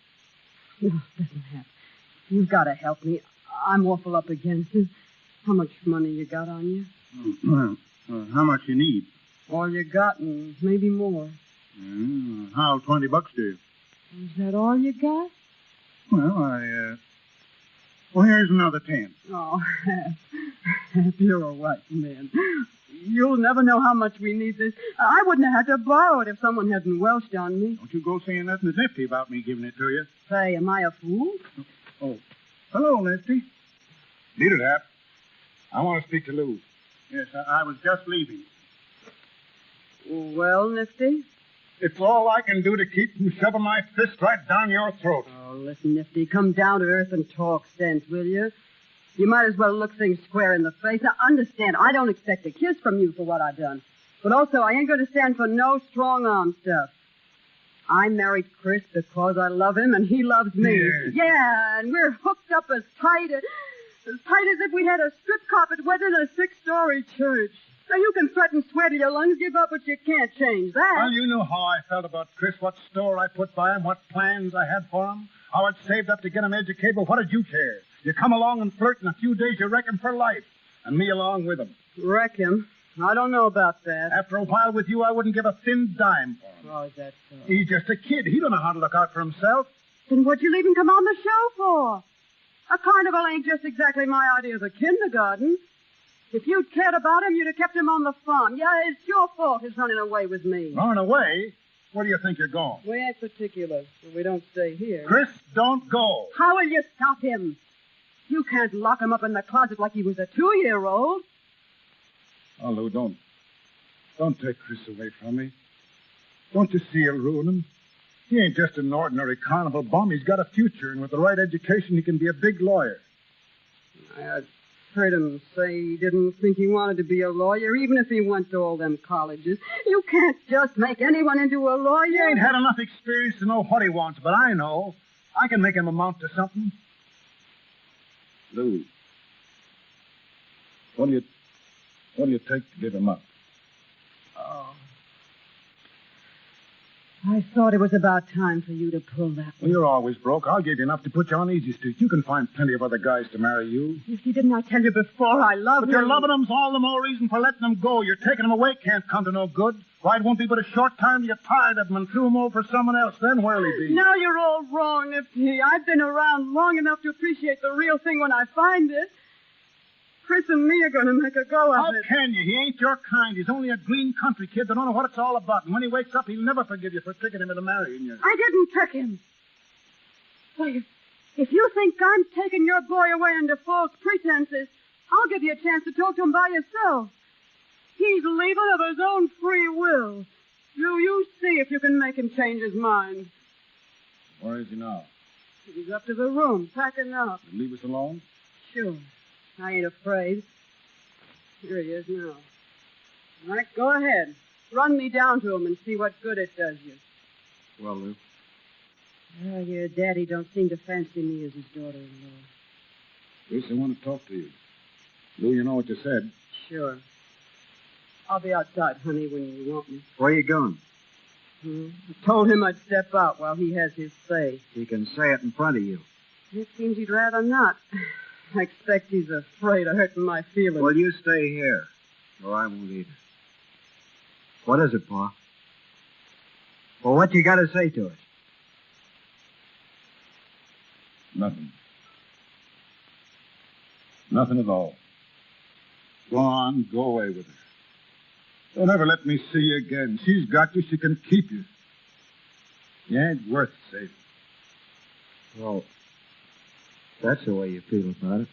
No, listen, Hap. You've got to help me. I'm awful up against it. How much money you got on you? Well, How much you need? All you got and maybe more. How'll $20 do? Is that all you got? Well, well, here's another 10. Oh, you're a white man. You'll never know how much we need this. I wouldn't have had to borrow it if someone hadn't welched on me. Don't you go saying nothing to Nifty about me giving it to you. Say, am I a fool? Oh. Hello, Nifty. Lead it, Hap. I want to speak to Lou. Yes, I was just leaving. Well, Nifty? It's all I can do to keep from shoving my fist right down your throat. Oh, listen, Nifty, come down to earth and talk sense, will you? You might as well look things square in the face. Now, understand, I don't expect a kiss from you for what I've done. But also, I ain't going to stand for no strong-arm stuff. I married Chris because I love him and he loves me. Yes. Yeah, and we're hooked up as tight as if we had a strip carpet wedding in a 6-story church. Now, you can threaten, swear to your lungs, give up, but you can't change that. Well, you know how I felt about Chris, what store I put by him, what plans I had for him, how I'd saved up to get him educated, but what did you care? You come along and flirt, in a few days you wreck him for life, and me along with him. Wreck him? I don't know about that. After a while with you, I wouldn't give a thin dime for him. Oh, is that so? He's just a kid. He don't know how to look out for himself. Then what'd you leave him come on the show for? A carnival ain't just exactly my idea of a kindergarten. If you'd cared about him, you'd have kept him on the farm. Yeah, it's your fault he's running away with me. Run away? Where do you think you're going? We ain't particular, so we don't stay here. Chris, don't go. How will you stop him? You can't lock him up in the closet like he was a 2-year-old. Oh, Lou, don't take Chris away from me. Don't you see he'll ruin him? He ain't just an ordinary carnival bum. He's got a future, and with the right education, he can be a big lawyer. I heard him say he didn't think he wanted to be a lawyer, even if he went to all them colleges. You can't just make anyone into a lawyer. He ain't had enough experience to know what he wants, but I know. I can make him amount to something. Lou, what do you take to give him up? Oh. I thought it was about time for you to pull that Well, you're always broke. I'll give you enough to put you on easy street. You can find plenty of other guys to marry you. If you didn't I tell you before, I love But him. you're loving him's all the more reason for letting him go. You're taking him away can't come to no good. Why, it won't be but a short time you're tired of him and threw him over for someone else. Then where'll he be? Now you're all wrong, Nifty. I've been around long enough to appreciate the real thing when I find it. Chris and me are going to make a go of How it. can you? He ain't your kind. He's only a green country kid that don't know what it's all about. And when he wakes up, he'll never forgive you for tricking him into marrying you. I didn't trick him. Wait, if you think I'm taking your boy away under false pretenses, I'll give you a chance to talk to him by yourself. He's leaving of his own free will. You see if you can make him change his mind. Where is he now? He's up to the room, packing up. Leave us alone? Sure. I ain't afraid. Here he is now. All right, go ahead. Run me down to him and see what good it does you. Well, Lou. Well, your daddy don't seem to fancy me as his daughter-in-law. Bruce, I want to talk to you. Lou, you know what you said. Sure. I'll be outside, honey, when you want me. Where you going? I told him I'd step out while he has his say. He can say it in front of you. It seems he'd rather not. I expect he's afraid of hurting my feelings. Well, you stay here, or I won't either. What is it, Pa? Well, what you got to say to us? Nothing. Nothing at all. Go on, go away with her. Don't ever let me see you again. She's got you, she can keep you. You ain't worth saving. Well, that's the way you feel about it.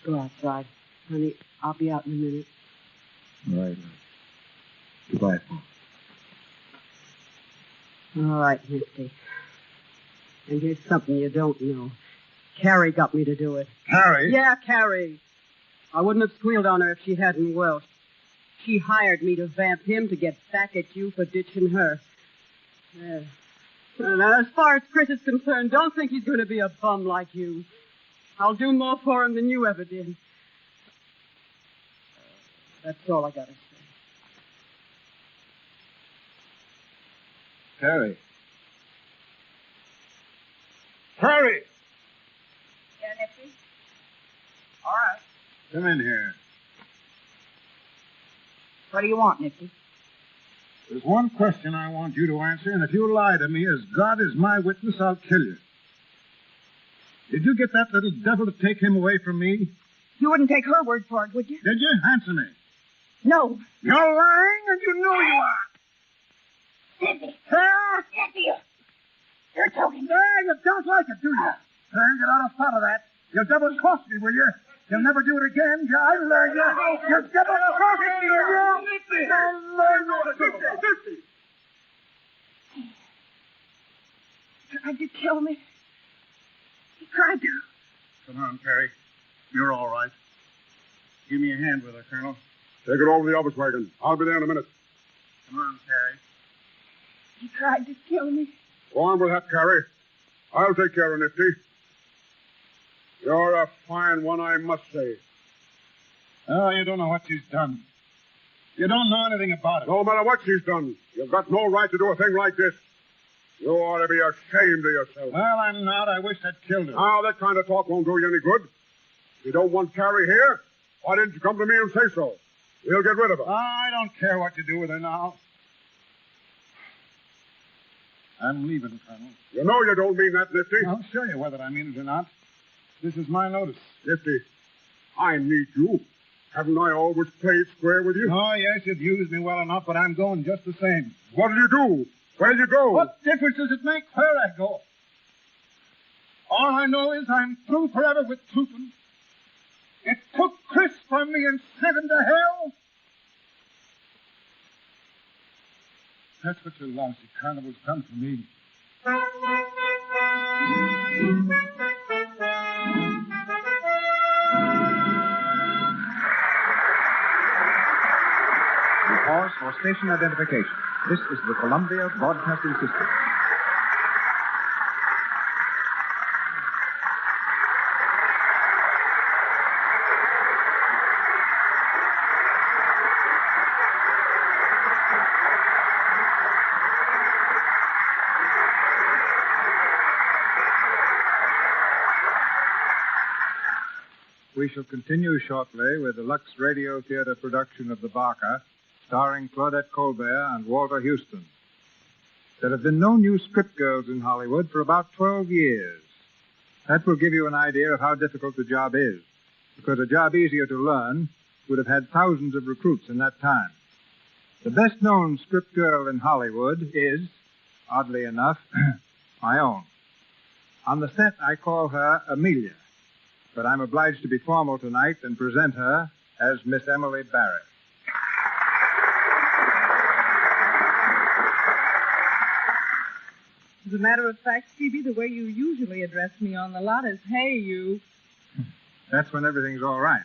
Go outside. Honey, I'll be out in a minute. All right. Goodbye, Pa. All right, Nifty. And here's something you don't know. Carrie got me to do it. Harry? Yeah, Carrie. I wouldn't have squealed on her if she hadn't Welsh. She hired me to vamp him to get back at you for ditching her. Now, as far as Chris is concerned, don't think he's going to be a bum like you. I'll do more for him than you ever did. That's all I got to say. Harry. Harry! Yeah, Nifty? All right. Come in here. What do you want, Nifty? There's one question I want you to answer, and if you lie to me as God is my witness, I'll kill you. Did you get that little devil to take him away from me? You wouldn't take her word for it, would you? Did you? Answer me. No. You're lying, and you know you are. Nifty. Huh? Nifty, you're joking. You don't like it, do you? Get out of thought of that. You'll double cross me, will you? You'll never do it again. I learn you. You'll double cross me, will you? I'll learn you. He tried to kill me. He tried to. Come on, Perry. You're all right. Give me a hand with her, Colonel. Take it over to the office wagon. I'll be there in a minute. Come on, Perry. He tried to kill me. Go on with that, Carrie. I'll take care of Nifty. You're a fine one, I must say. Oh, you don't know what she's done. You don't know anything about it. No matter what she's done, you've got no right to do a thing like this. You ought to be ashamed of yourself. Well, I'm not. I wish I'd killed her. Now, that kind of talk won't do you any good. If you don't want Carrie here, why didn't you come to me and say so? We'll get rid of her. I don't care what you do with her now. I'm leaving, Colonel. You know you don't mean that, Nifty. I'll show you whether I mean it or not. This is my notice. Nifty, I need you. Haven't I always played square with you? Oh, yes, you've used me well enough, but I'm going just the same. What'll you do? Where'll you go? What difference does it make where I go? All I know is I'm through forever with trooping. It took Chris from me and sent him to hell. That's what your lousy carnival's done for me. Pause for station identification. This is the Columbia Broadcasting System. We shall continue shortly with the Lux RadioTheater production of The Barker, starring Claudette Colbert and Walter Houston. There have been no new script girls in Hollywood for about 12 years. That will give you an idea of how difficult the job is, because a job easier to learn would have had thousands of recruits in that time. The best-known script girl in Hollywood is, oddly enough, my own. On the set, I call her Amelia, but I'm obliged to be formal tonight and present her as Miss Emily Barrett. As a matter of fact, Phoebe, the way you usually address me on the lot is, hey, you. That's when everything's all right.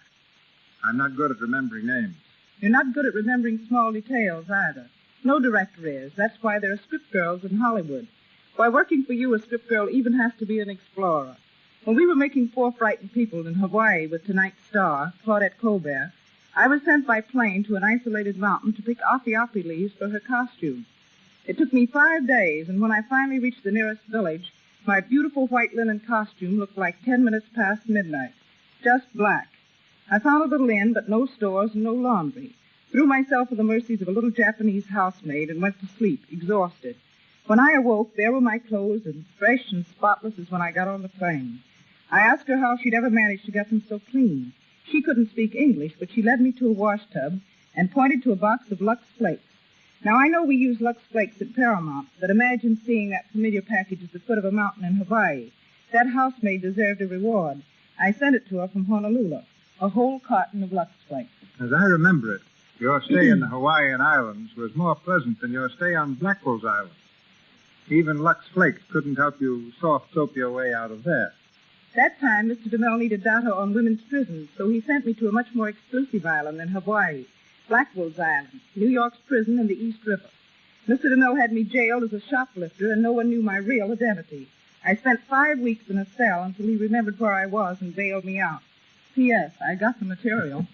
I'm not good at remembering names. You're not good at remembering small details, either. No director is. That's why there are script girls in Hollywood. Why, working for you, a script girl even has to be an explorer. When we were making Four Frightened People in Hawaii with tonight's star, Claudette Colbert, I was sent by plane to an isolated mountain to pick api-api leaves for her costume. It took me 5 days, and when I finally reached the nearest village, my beautiful white linen costume looked like 10 minutes past midnight. Just black. I found a little inn, but no stores and no laundry. Threw myself at the mercies of a little Japanese housemaid and went to sleep, exhausted. When I awoke, there were my clothes, and fresh and spotless as when I got on the plane. I asked her how she'd ever managed to get them so clean. She couldn't speak English, but she led me to a wash tub and pointed to a box of Lux Flakes. Now, I know we use Lux Flakes at Paramount, but imagine seeing that familiar package at the foot of a mountain in Hawaii. That housemaid deserved a reward. I sent it to her from Honolulu, a whole carton of Lux Flakes. As I remember it, your stay in the Hawaiian Islands was more pleasant than your stay on Blackwell's Island. Even Lux Flakes couldn't help you soft soap your way out of there. That time, Mr. DeMille needed data on women's prisons, so he sent me to a much more exclusive island than Hawaii, Blackwell's Island, New York's prison in the East River. Mr. DeMille had me jailed as a shoplifter, and no one knew my real identity. I spent 5 weeks in a cell until he remembered where I was and bailed me out. P.S. I got the material.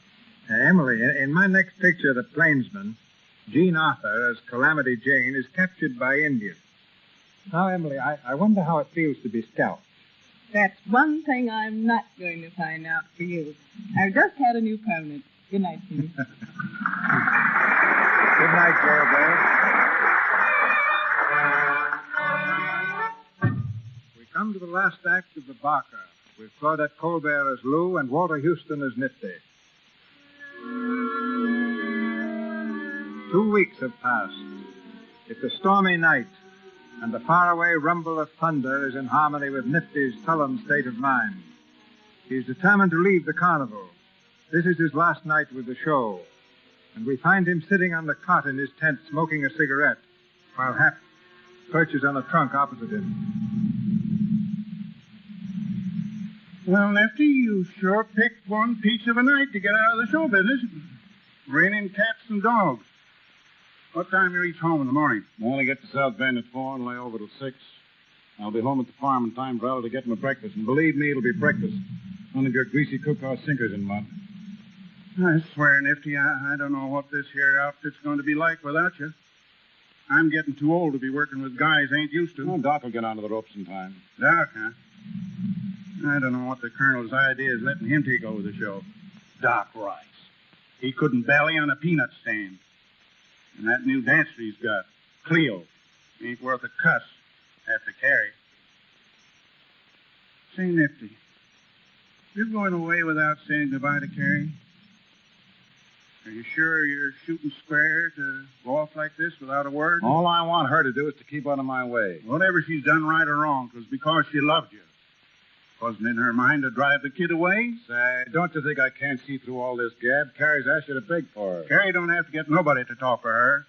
Emily, in my next picture, The Plainsman, Jean Arthur, as Calamity Jane, is captured by Indians. Now, Emily, I wonder how it feels to be scalped. That's one thing I'm not going to find out for you. I've just had a new permanent. Good night, Steve. Good night, Jailbird. We come to the last act of The Barker, with Claudette Colbert as Lou and Walter Houston as Nifty. 2 weeks have passed. It's a stormy night, and the faraway rumble of thunder is in harmony with Nifty's sullen state of mind. He's determined to leave the carnival. This is his last night with the show, and we find him sitting on the cot in his tent smoking a cigarette, while Hap perches on a trunk opposite him. Well, Nifty, you sure picked one peach of a night to get out of the show business. Raining cats and dogs. What time you reach home in the morning? I only get to South Bend at 4 and lay over till 6. I'll be home at the farm in time for Ella to get my breakfast. And believe me, it'll be breakfast. None of your greasy cookhouse sinkers in mud. I swear, Nifty, I don't know what this here outfit's going to be like without you. I'm getting too old to be working with guys I ain't used to. Well, Doc will get onto the ropes in time. Doc, huh? I don't know what the Colonel's idea is letting him take over the show. Doc Rice. He couldn't bally on a peanut stand. And that new dancer he's got, Cleo, ain't worth a cuss after Carrie. Say, Nifty, you going away without saying goodbye to Carrie? Are you sure you're shooting square to go off like this without a word? All I want her to do is to keep out of my way. Whatever she's done right or wrong, 'twas because she loved you. Wasn't in her mind to drive the kid away? Say, don't you think I can't see through all this gab? Carrie's asked you to beg for her. Carrie don't have to get nobody to talk for her.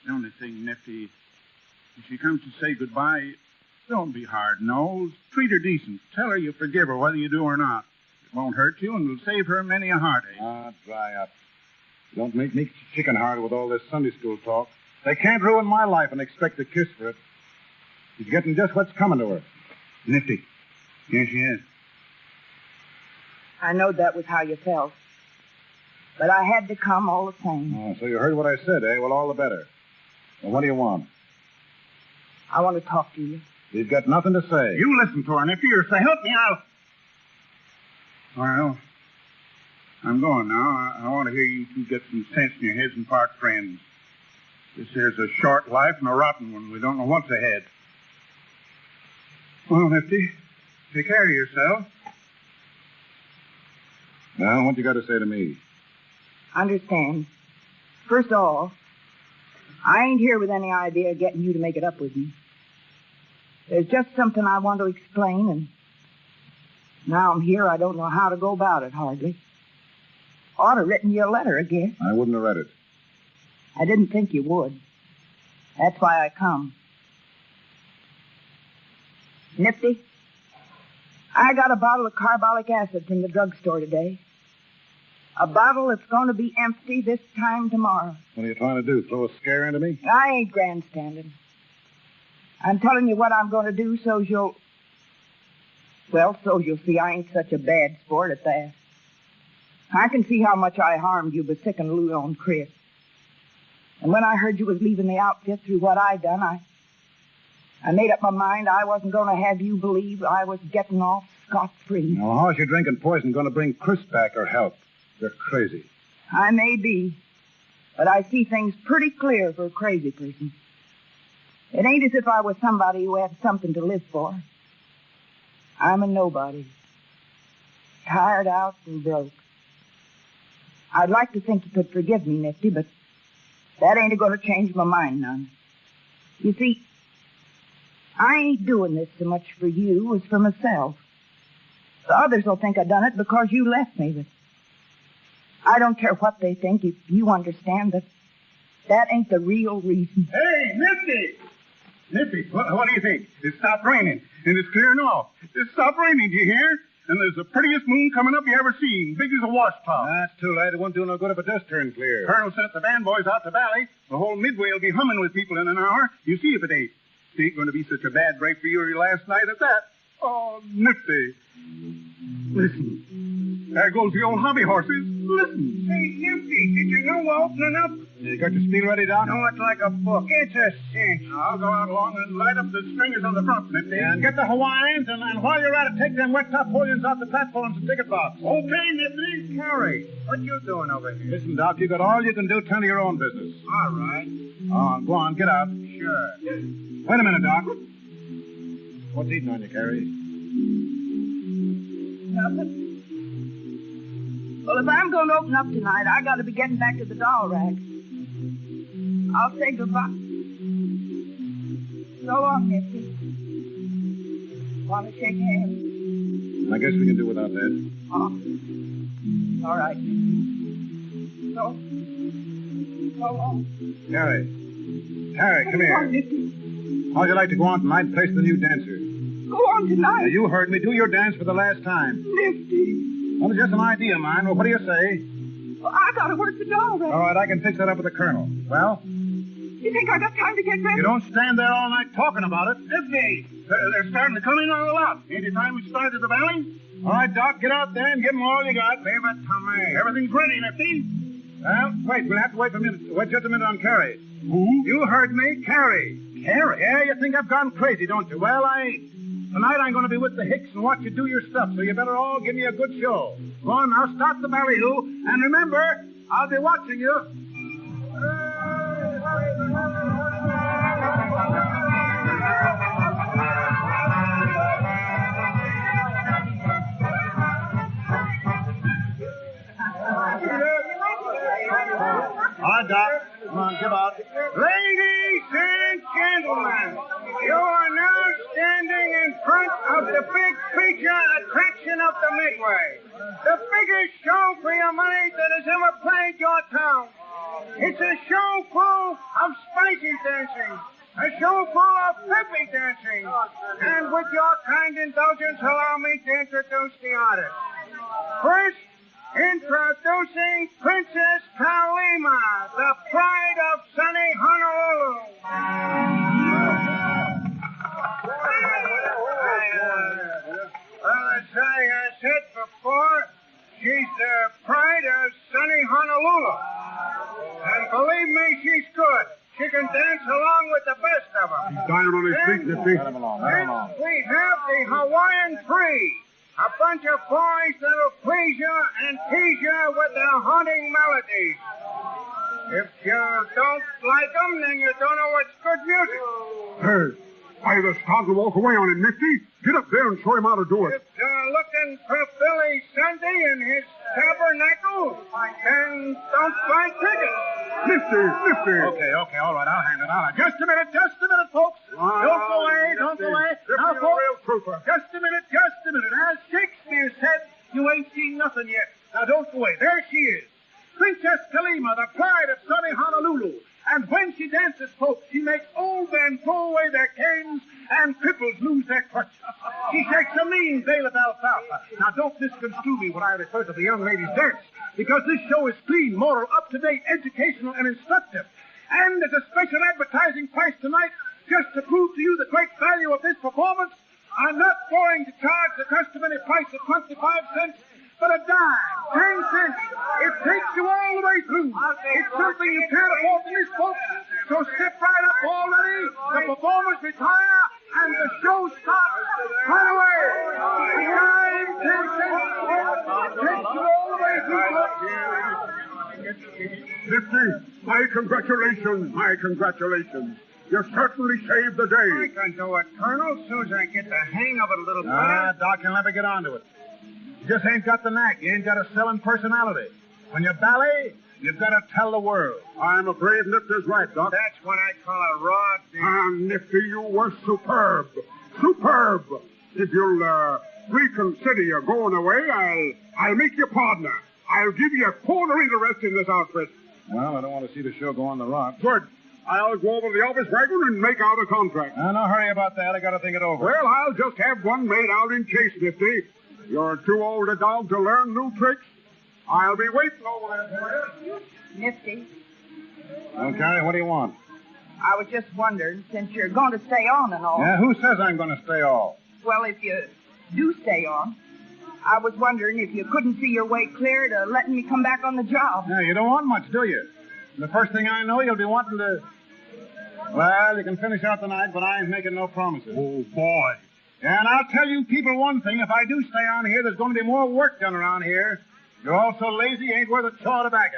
The only thing, Nifty, if she comes to say goodbye, don't be hard-nosed. Treat her decent. Tell her you forgive her whether you do or not. It won't hurt you, and will save her many a heartache. Ah, dry up. Don't make me chicken-hearted with all this Sunday school talk. They can't ruin my life and expect a kiss for it. She's getting just what's coming to her. Nifty, here she is. I know that was how you felt. But I had to come all the same. Oh, so you heard what I said, eh? Well, all the better. Well, what do you want? I want to talk to you. You've got nothing to say. You listen to her, Nifty, or say, help me out. Well, I'm going now. I want to hear you two get some sense in your heads and part friends. This here's a short life and a rotten one. We don't know what's ahead. Well, Nifty, take care of yourself. Well, what you got to say to me? Understand. First of all, I ain't here with any idea of getting you to make it up with me. There's just something I want to explain, and now I'm here, I don't know how to go about it, hardly. Ought to written you a letter, I guess. I wouldn't have read it. I didn't think you would. That's why I come. Nifty, I got a bottle of carbolic acid from the drugstore today. A bottle that's going to be empty this time tomorrow. What are you trying to do, throw a scare into me? I ain't grandstanding. I'm telling you what I'm going to do so's you'll see I ain't such a bad sport at that. I can see how much I harmed you by sicking Lou on Chris. And when I heard you was leaving the outfit through what I done, I made up my mind I wasn't going to have you believe I was getting off scot-free. Now, how's your drinking poison going to bring Chris back or help? You're crazy. I may be, but I see things pretty clear for a crazy person. It ain't as if I was somebody who had something to live for. I'm a nobody. Tired out and broke. I'd like to think you could forgive me, Nifty, but that ain't going to change my mind none. You see, I ain't doing this so much for you as for myself. The others will think I done it because you left me, but I don't care what they think if you understand that that ain't the real reason. Hey, Nifty! Nifty, what do you think? It stopped raining, and it's clearing off. It stopped raining, do you hear? And there's the prettiest moon coming up you ever seen, big as a washtub. That's too late. It won't do no good if it does turn clear. Colonel sent the band boys out to Valley. The whole Midway will be humming with people in an hour. You see if it ain't. It ain't going to be such a bad break for you or your last night at that. Oh, Nifty. Listen, there goes the old hobby horses. Listen. Say, Nifty, did you know we're opening up? You got your spiel ready, Doc? Know it like a book. It's a cinch. I'll go out along and light up the stringers on the front, Nifty. And get the Hawaiians, and while you're at it, take them wet top Napoleons off the platforms and ticket box. Okay, Nifty. Harry, what you doing over here? Listen, Doc, you got all you can do. Tend to your own business. All right. Go on, get out. Sure. Wait a minute, Doc. What's eating on you, Carrie? Nothing. Well, if I'm going to open up tonight, I got to be getting back to the doll rack. I'll say goodbye. So long, Nifty. Want to shake hands? I guess we can do without that. Oh. All right. So long. Carrie, come here. On, Nifty. How'd you like to go on tonight and place the new dancer? Go on tonight. Now, you heard me. Do your dance for the last time. Nifty. Well, it's just an idea of mine. Well, what do you say? Well, I got to work the doll rack. All right, I can fix that up with the colonel. Well? You think I got time to get ready? You don't stand there all night talking about it. Nifty, they're starting to come in on the lot. Ain't it time we started the valley? All right, Doc, get out there and give them all you got. Leave it to me. Everything's ready, Nifty. Well, wait, we'll have to wait just a minute on Carrie. Who? You heard me, Carrie. Carrie? Yeah, you think I've gone crazy, don't you? Well, tonight I'm going to be with the Hicks and watch you do your stuff, so you better all give me a good show. Go on now, start the ballyhoo, and remember, I'll be watching you. All right, Doc. Come on, give out. Ladies and gentlemen, you are now standing in front of the big feature attraction of the Midway. The biggest show for your money that has ever played your town. It's a show full of spicy dancing, a show full of peppy dancing. And with your kind indulgence, allow me to introduce the artist. First, introducing Princess Kalima, the pride of sunny Honolulu. Well, as I said before, she's the pride of sunny Honolulu. And believe me, she's good. She can dance along with the best of them. He's dying on his feet, Nifty. Next, we have the Hawaiian Three. A bunch of boys that'll please you and tease you with their haunting melodies. If you don't like them, then you don't know what's good music. Hey, why the start to walk away on him, Nifty? Get up there and show him how to do it. If you're looking for Billy Sunday and his tabernacle, then don't buy tickets. Nifty. Okay, all right, I'll hand it. Just a minute, folks. Don't go away. Now, folks, just a minute. As Shakespeare said, you ain't seen nothing yet. Now, don't go away. There she is. Princess Kalima, the pride of sunny Honolulu. And when she dances, folks, she makes old men throw away their canes and cripples lose their crutch. She shakes a mean bale of alfalfa. Now, don't misconstrue me when I refer to the young lady's dance, because this show is clean, moral, up-to-date, educational, and instructive. And as a special advertising price tonight, just to prove to you the great value of this performance, I'm not going to charge the customary price of 25 cents, but a dime, 10 cents. It takes you all the way through. It's something you can't afford to miss, folks. So step right up already. The performers retire, and the show starts right away. A dime, 10 cents. It takes you all the way through, folks. Nifty, my congratulations. You certainly saved the day. I can do it, Colonel, as soon as I get the hang of it a little better. Doc, you'll never get onto it. You just ain't got the knack. You ain't got a selling personality. When you ballet, you've got to tell the world. I'm afraid Nifty's right, Doc. That's what I call a raw deal. Nifty, you were superb. If you'll reconsider your going away, I'll make you partner. I'll give you a quarter interest in this outfit. Well, I don't want to see the show go on the rocks. Good. I'll go over to the office wagon and make out a contract. No hurry about that. I got to think it over. Well, I'll just have one made out in case, Nifty. You're too old a dog to learn new tricks. I'll be waiting over there for you. Nifty, Well, Carrie, what do you want? I was just wondering, since you're going to stay on and all. Yeah, who says I'm going to stay all? Well, if you do stay on, I was wondering if you couldn't see your way clear to letting me come back on the job. No, you don't want much, do you? The first thing I know, you'll be wanting to... Well, you can finish out the night, but I ain't making no promises. Oh, boy. And I'll tell you people one thing. If I do stay on here, there's going to be more work done around here. You're all so lazy, you ain't worth a chaw of tobacco.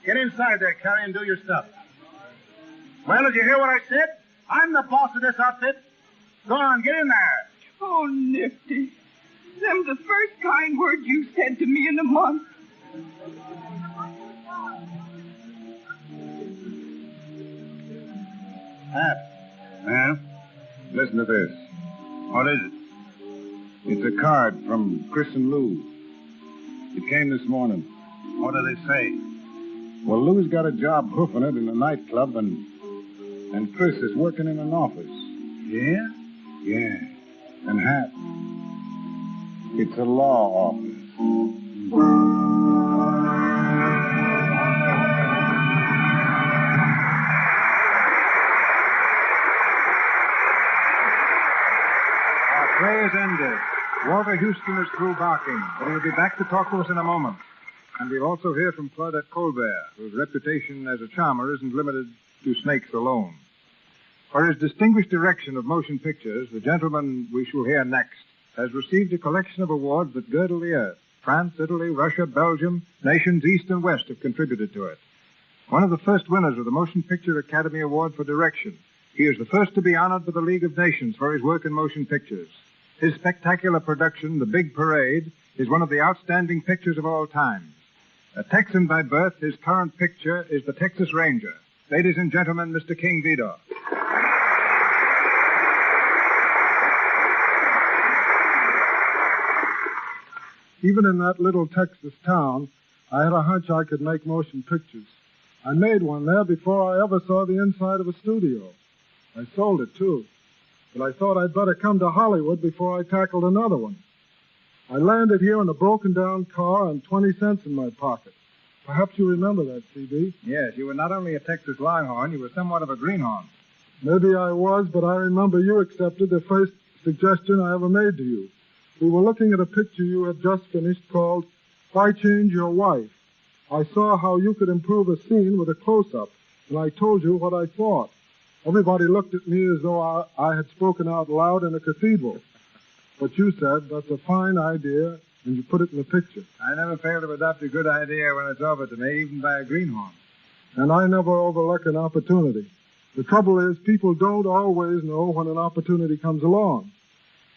Get inside there, Carrie, and do your stuff. Well, did you hear what I said? I'm the boss of this outfit. Go on, get in there. Oh, Nifty. Them's the first kind words you said to me in a month. Pat. Yeah? Listen to this. What is it? It's a card from Chris and Lou. It came this morning. What do they say? Well, Lou's got a job hoofing it in a nightclub, and Chris is working in an office. Yeah? Yeah. And Hat. It's a law office. Our play is ended. Walter Houston is through barking, but he'll be back to talk to us in a moment. And we'll also hear from Claudette Colbert, whose reputation as a charmer isn't limited to snakes alone. For his distinguished direction of motion pictures, the gentleman we shall hear next has received a collection of awards that girdle the earth. France, Italy, Russia, Belgium, nations east and west have contributed to it. One of the first winners of the Motion Picture Academy Award for direction. He is the first to be honored by the League of Nations for his work in motion pictures. His spectacular production, The Big Parade, is one of the outstanding pictures of all times. A Texan by birth, his current picture is The Texas Ranger. Ladies and gentlemen, Mr. King Vidor. Even in that little Texas town, I had a hunch I could make motion pictures. I made one there before I ever saw the inside of a studio. I sold it, too. But I thought I'd better come to Hollywood before I tackled another one. I landed here in a broken-down car and 20 cents in my pocket. Perhaps you remember that, C.B. Yes, you were not only a Texas Longhorn, you were somewhat of a greenhorn. Maybe I was, but I remember you accepted the first suggestion I ever made to you. We were looking at a picture you had just finished called Why Change Your Wife? I saw how you could improve a scene with a close-up, and I told you what I thought. Everybody looked at me as though I had spoken out loud in a cathedral. But you said, that's a fine idea, and you put it in the picture. I never fail to adopt a good idea when it's offered to me, even by a greenhorn. And I never overlook an opportunity. The trouble is, people don't always know when an opportunity comes along.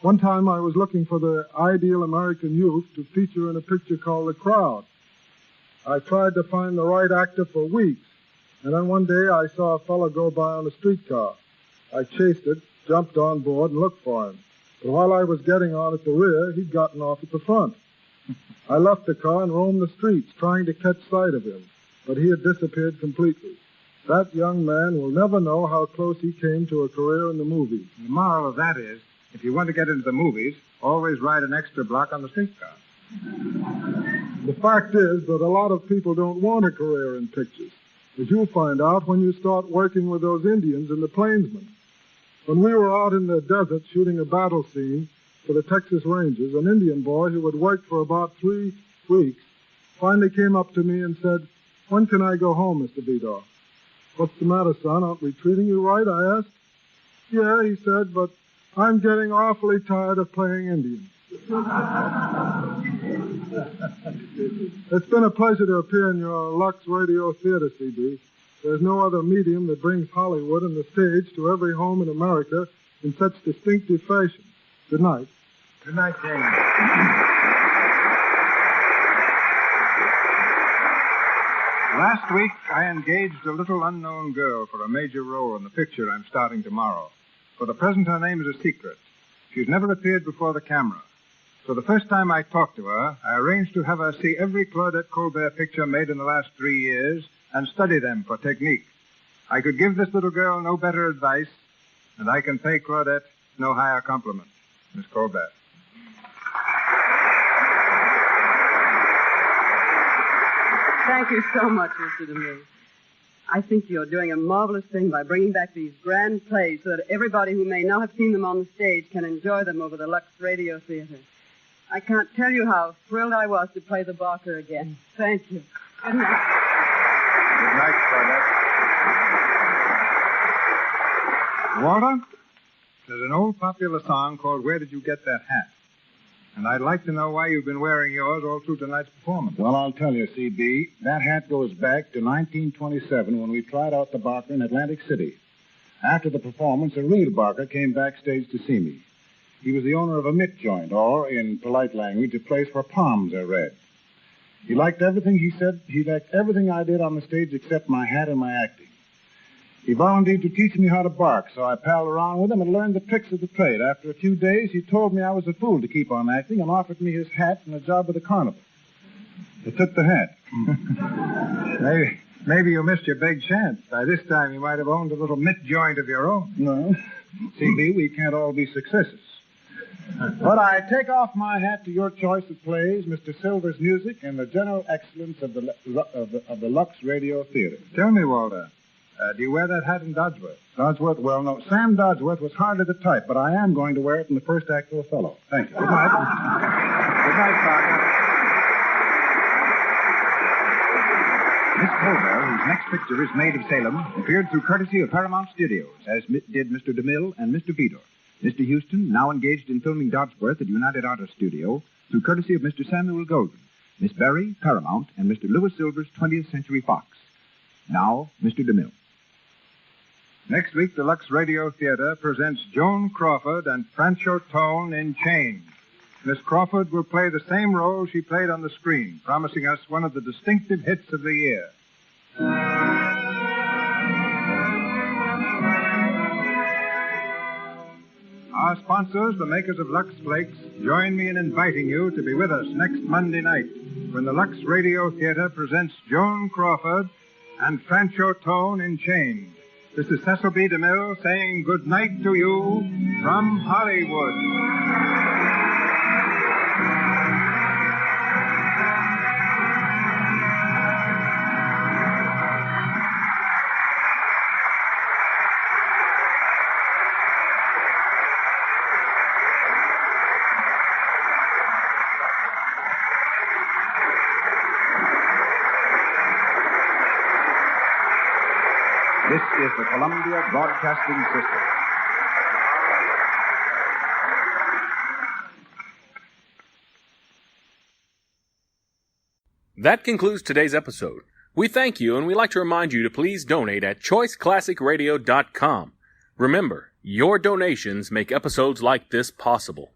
One time I was looking for the ideal American youth to feature in a picture called The Crowd. I tried to find the right actor for weeks, and then one day I saw a fellow go by on a streetcar. I chased it, jumped on board, and looked for him. But while I was getting on at the rear, he'd gotten off at the front. I left the car and roamed the streets, trying to catch sight of him, but he had disappeared completely. That young man will never know how close he came to a career in the movies. The moral of that is, if you want to get into the movies, always ride an extra block on the streetcar. The fact is that a lot of people don't want a career in pictures, as you'll find out when you start working with those Indians and the plainsmen. When we were out in the desert shooting a battle scene for the Texas Rangers, an Indian boy who had worked for about 3 weeks finally came up to me and said, "When can I go home, Mr. Vidor?" "What's the matter, son? Aren't we treating you right?" I asked. "Yeah," he said, "but I'm getting awfully tired of playing Indian." It's been a pleasure to appear in your Lux RadioTheater, C.B. There's no other medium that brings Hollywood and the stage to every home in America in such distinctive fashion. Good night. Good night, James. Last week, I engaged a little unknown girl for a major role in the picture I'm starting tomorrow. For the present, her name is a secret. She's never appeared before the camera. So the first time I talked to her, I arranged to have her see every Claudette Colbert picture made in the last 3 years and study them for technique. I could give this little girl no better advice, and I can pay Claudette no higher compliment. Miss Colbert. Thank you so much, Mr. DeMille. I think you're doing a marvelous thing by bringing back these grand plays so that everybody who may not have seen them on the stage can enjoy them over the Lux RadioTheater. I can't tell you how thrilled I was to play the Barker again. Thank you. Good night. Good night, Claudette. Walter, there's an old popular song called Where Did You Get That Hat? And I'd like to know why you've been wearing yours all through tonight's performance. Well, I'll tell you, C.B., that hat goes back to 1927 when we tried out the Barker in Atlantic City. After the performance, a real Barker came backstage to see me. He was the owner of a mitt joint, or, in polite language, a place where palms are read. He liked everything he said. He liked everything I did on the stage except my hat and my acting. He volunteered to teach me how to bark, so I palled around with him and learned the tricks of the trade. After a few days, he told me I was a fool to keep on acting and offered me his hat and a job with the carnival. I took the hat. Maybe you missed your big chance. By this time, you might have owned a little mitt joint of your own. No. C.B., we can't all be successes. But I take off my hat to your choice of plays, Mr. Silver's music, and the general excellence of the Lux RadioTheater. Tell me, Walter, do you wear that hat in Dodsworth? Dodsworth? Well, no. Sam Dodsworth was hardly the type, but I am going to wear it in the first act of Othello. Thank you. Good night. Good night, Parker. Miss Colbert, whose next picture is Maid of Salem, appeared through courtesy of Paramount Studios, as did Mr. DeMille and Mr. Vidor. Mr. Houston, now engaged in filming Dodsworth at United Artists Studio, through courtesy of Mr. Samuel Golden. Miss Berry, Paramount, and Mr. Louis Silver's 20th Century Fox. Now, Mr. DeMille. Next week, the Lux RadioTheater presents Joan Crawford and Francho Tone in Chains. Miss Crawford will play the same role she played on the screen, promising us one of the distinctive hits of the year. Our sponsors, the makers of Lux Flakes, join me in inviting you to be with us next Monday night when the Lux RadioTheater presents Joan Crawford and Francho Tone in Chains. This is Cecil B. DeMille saying good night to you from Hollywood. This is the Columbia Broadcasting System. That concludes today's episode. We thank you, and we'd like to remind you to please donate at choiceclassicradio.com. Remember, your donations make episodes like this possible.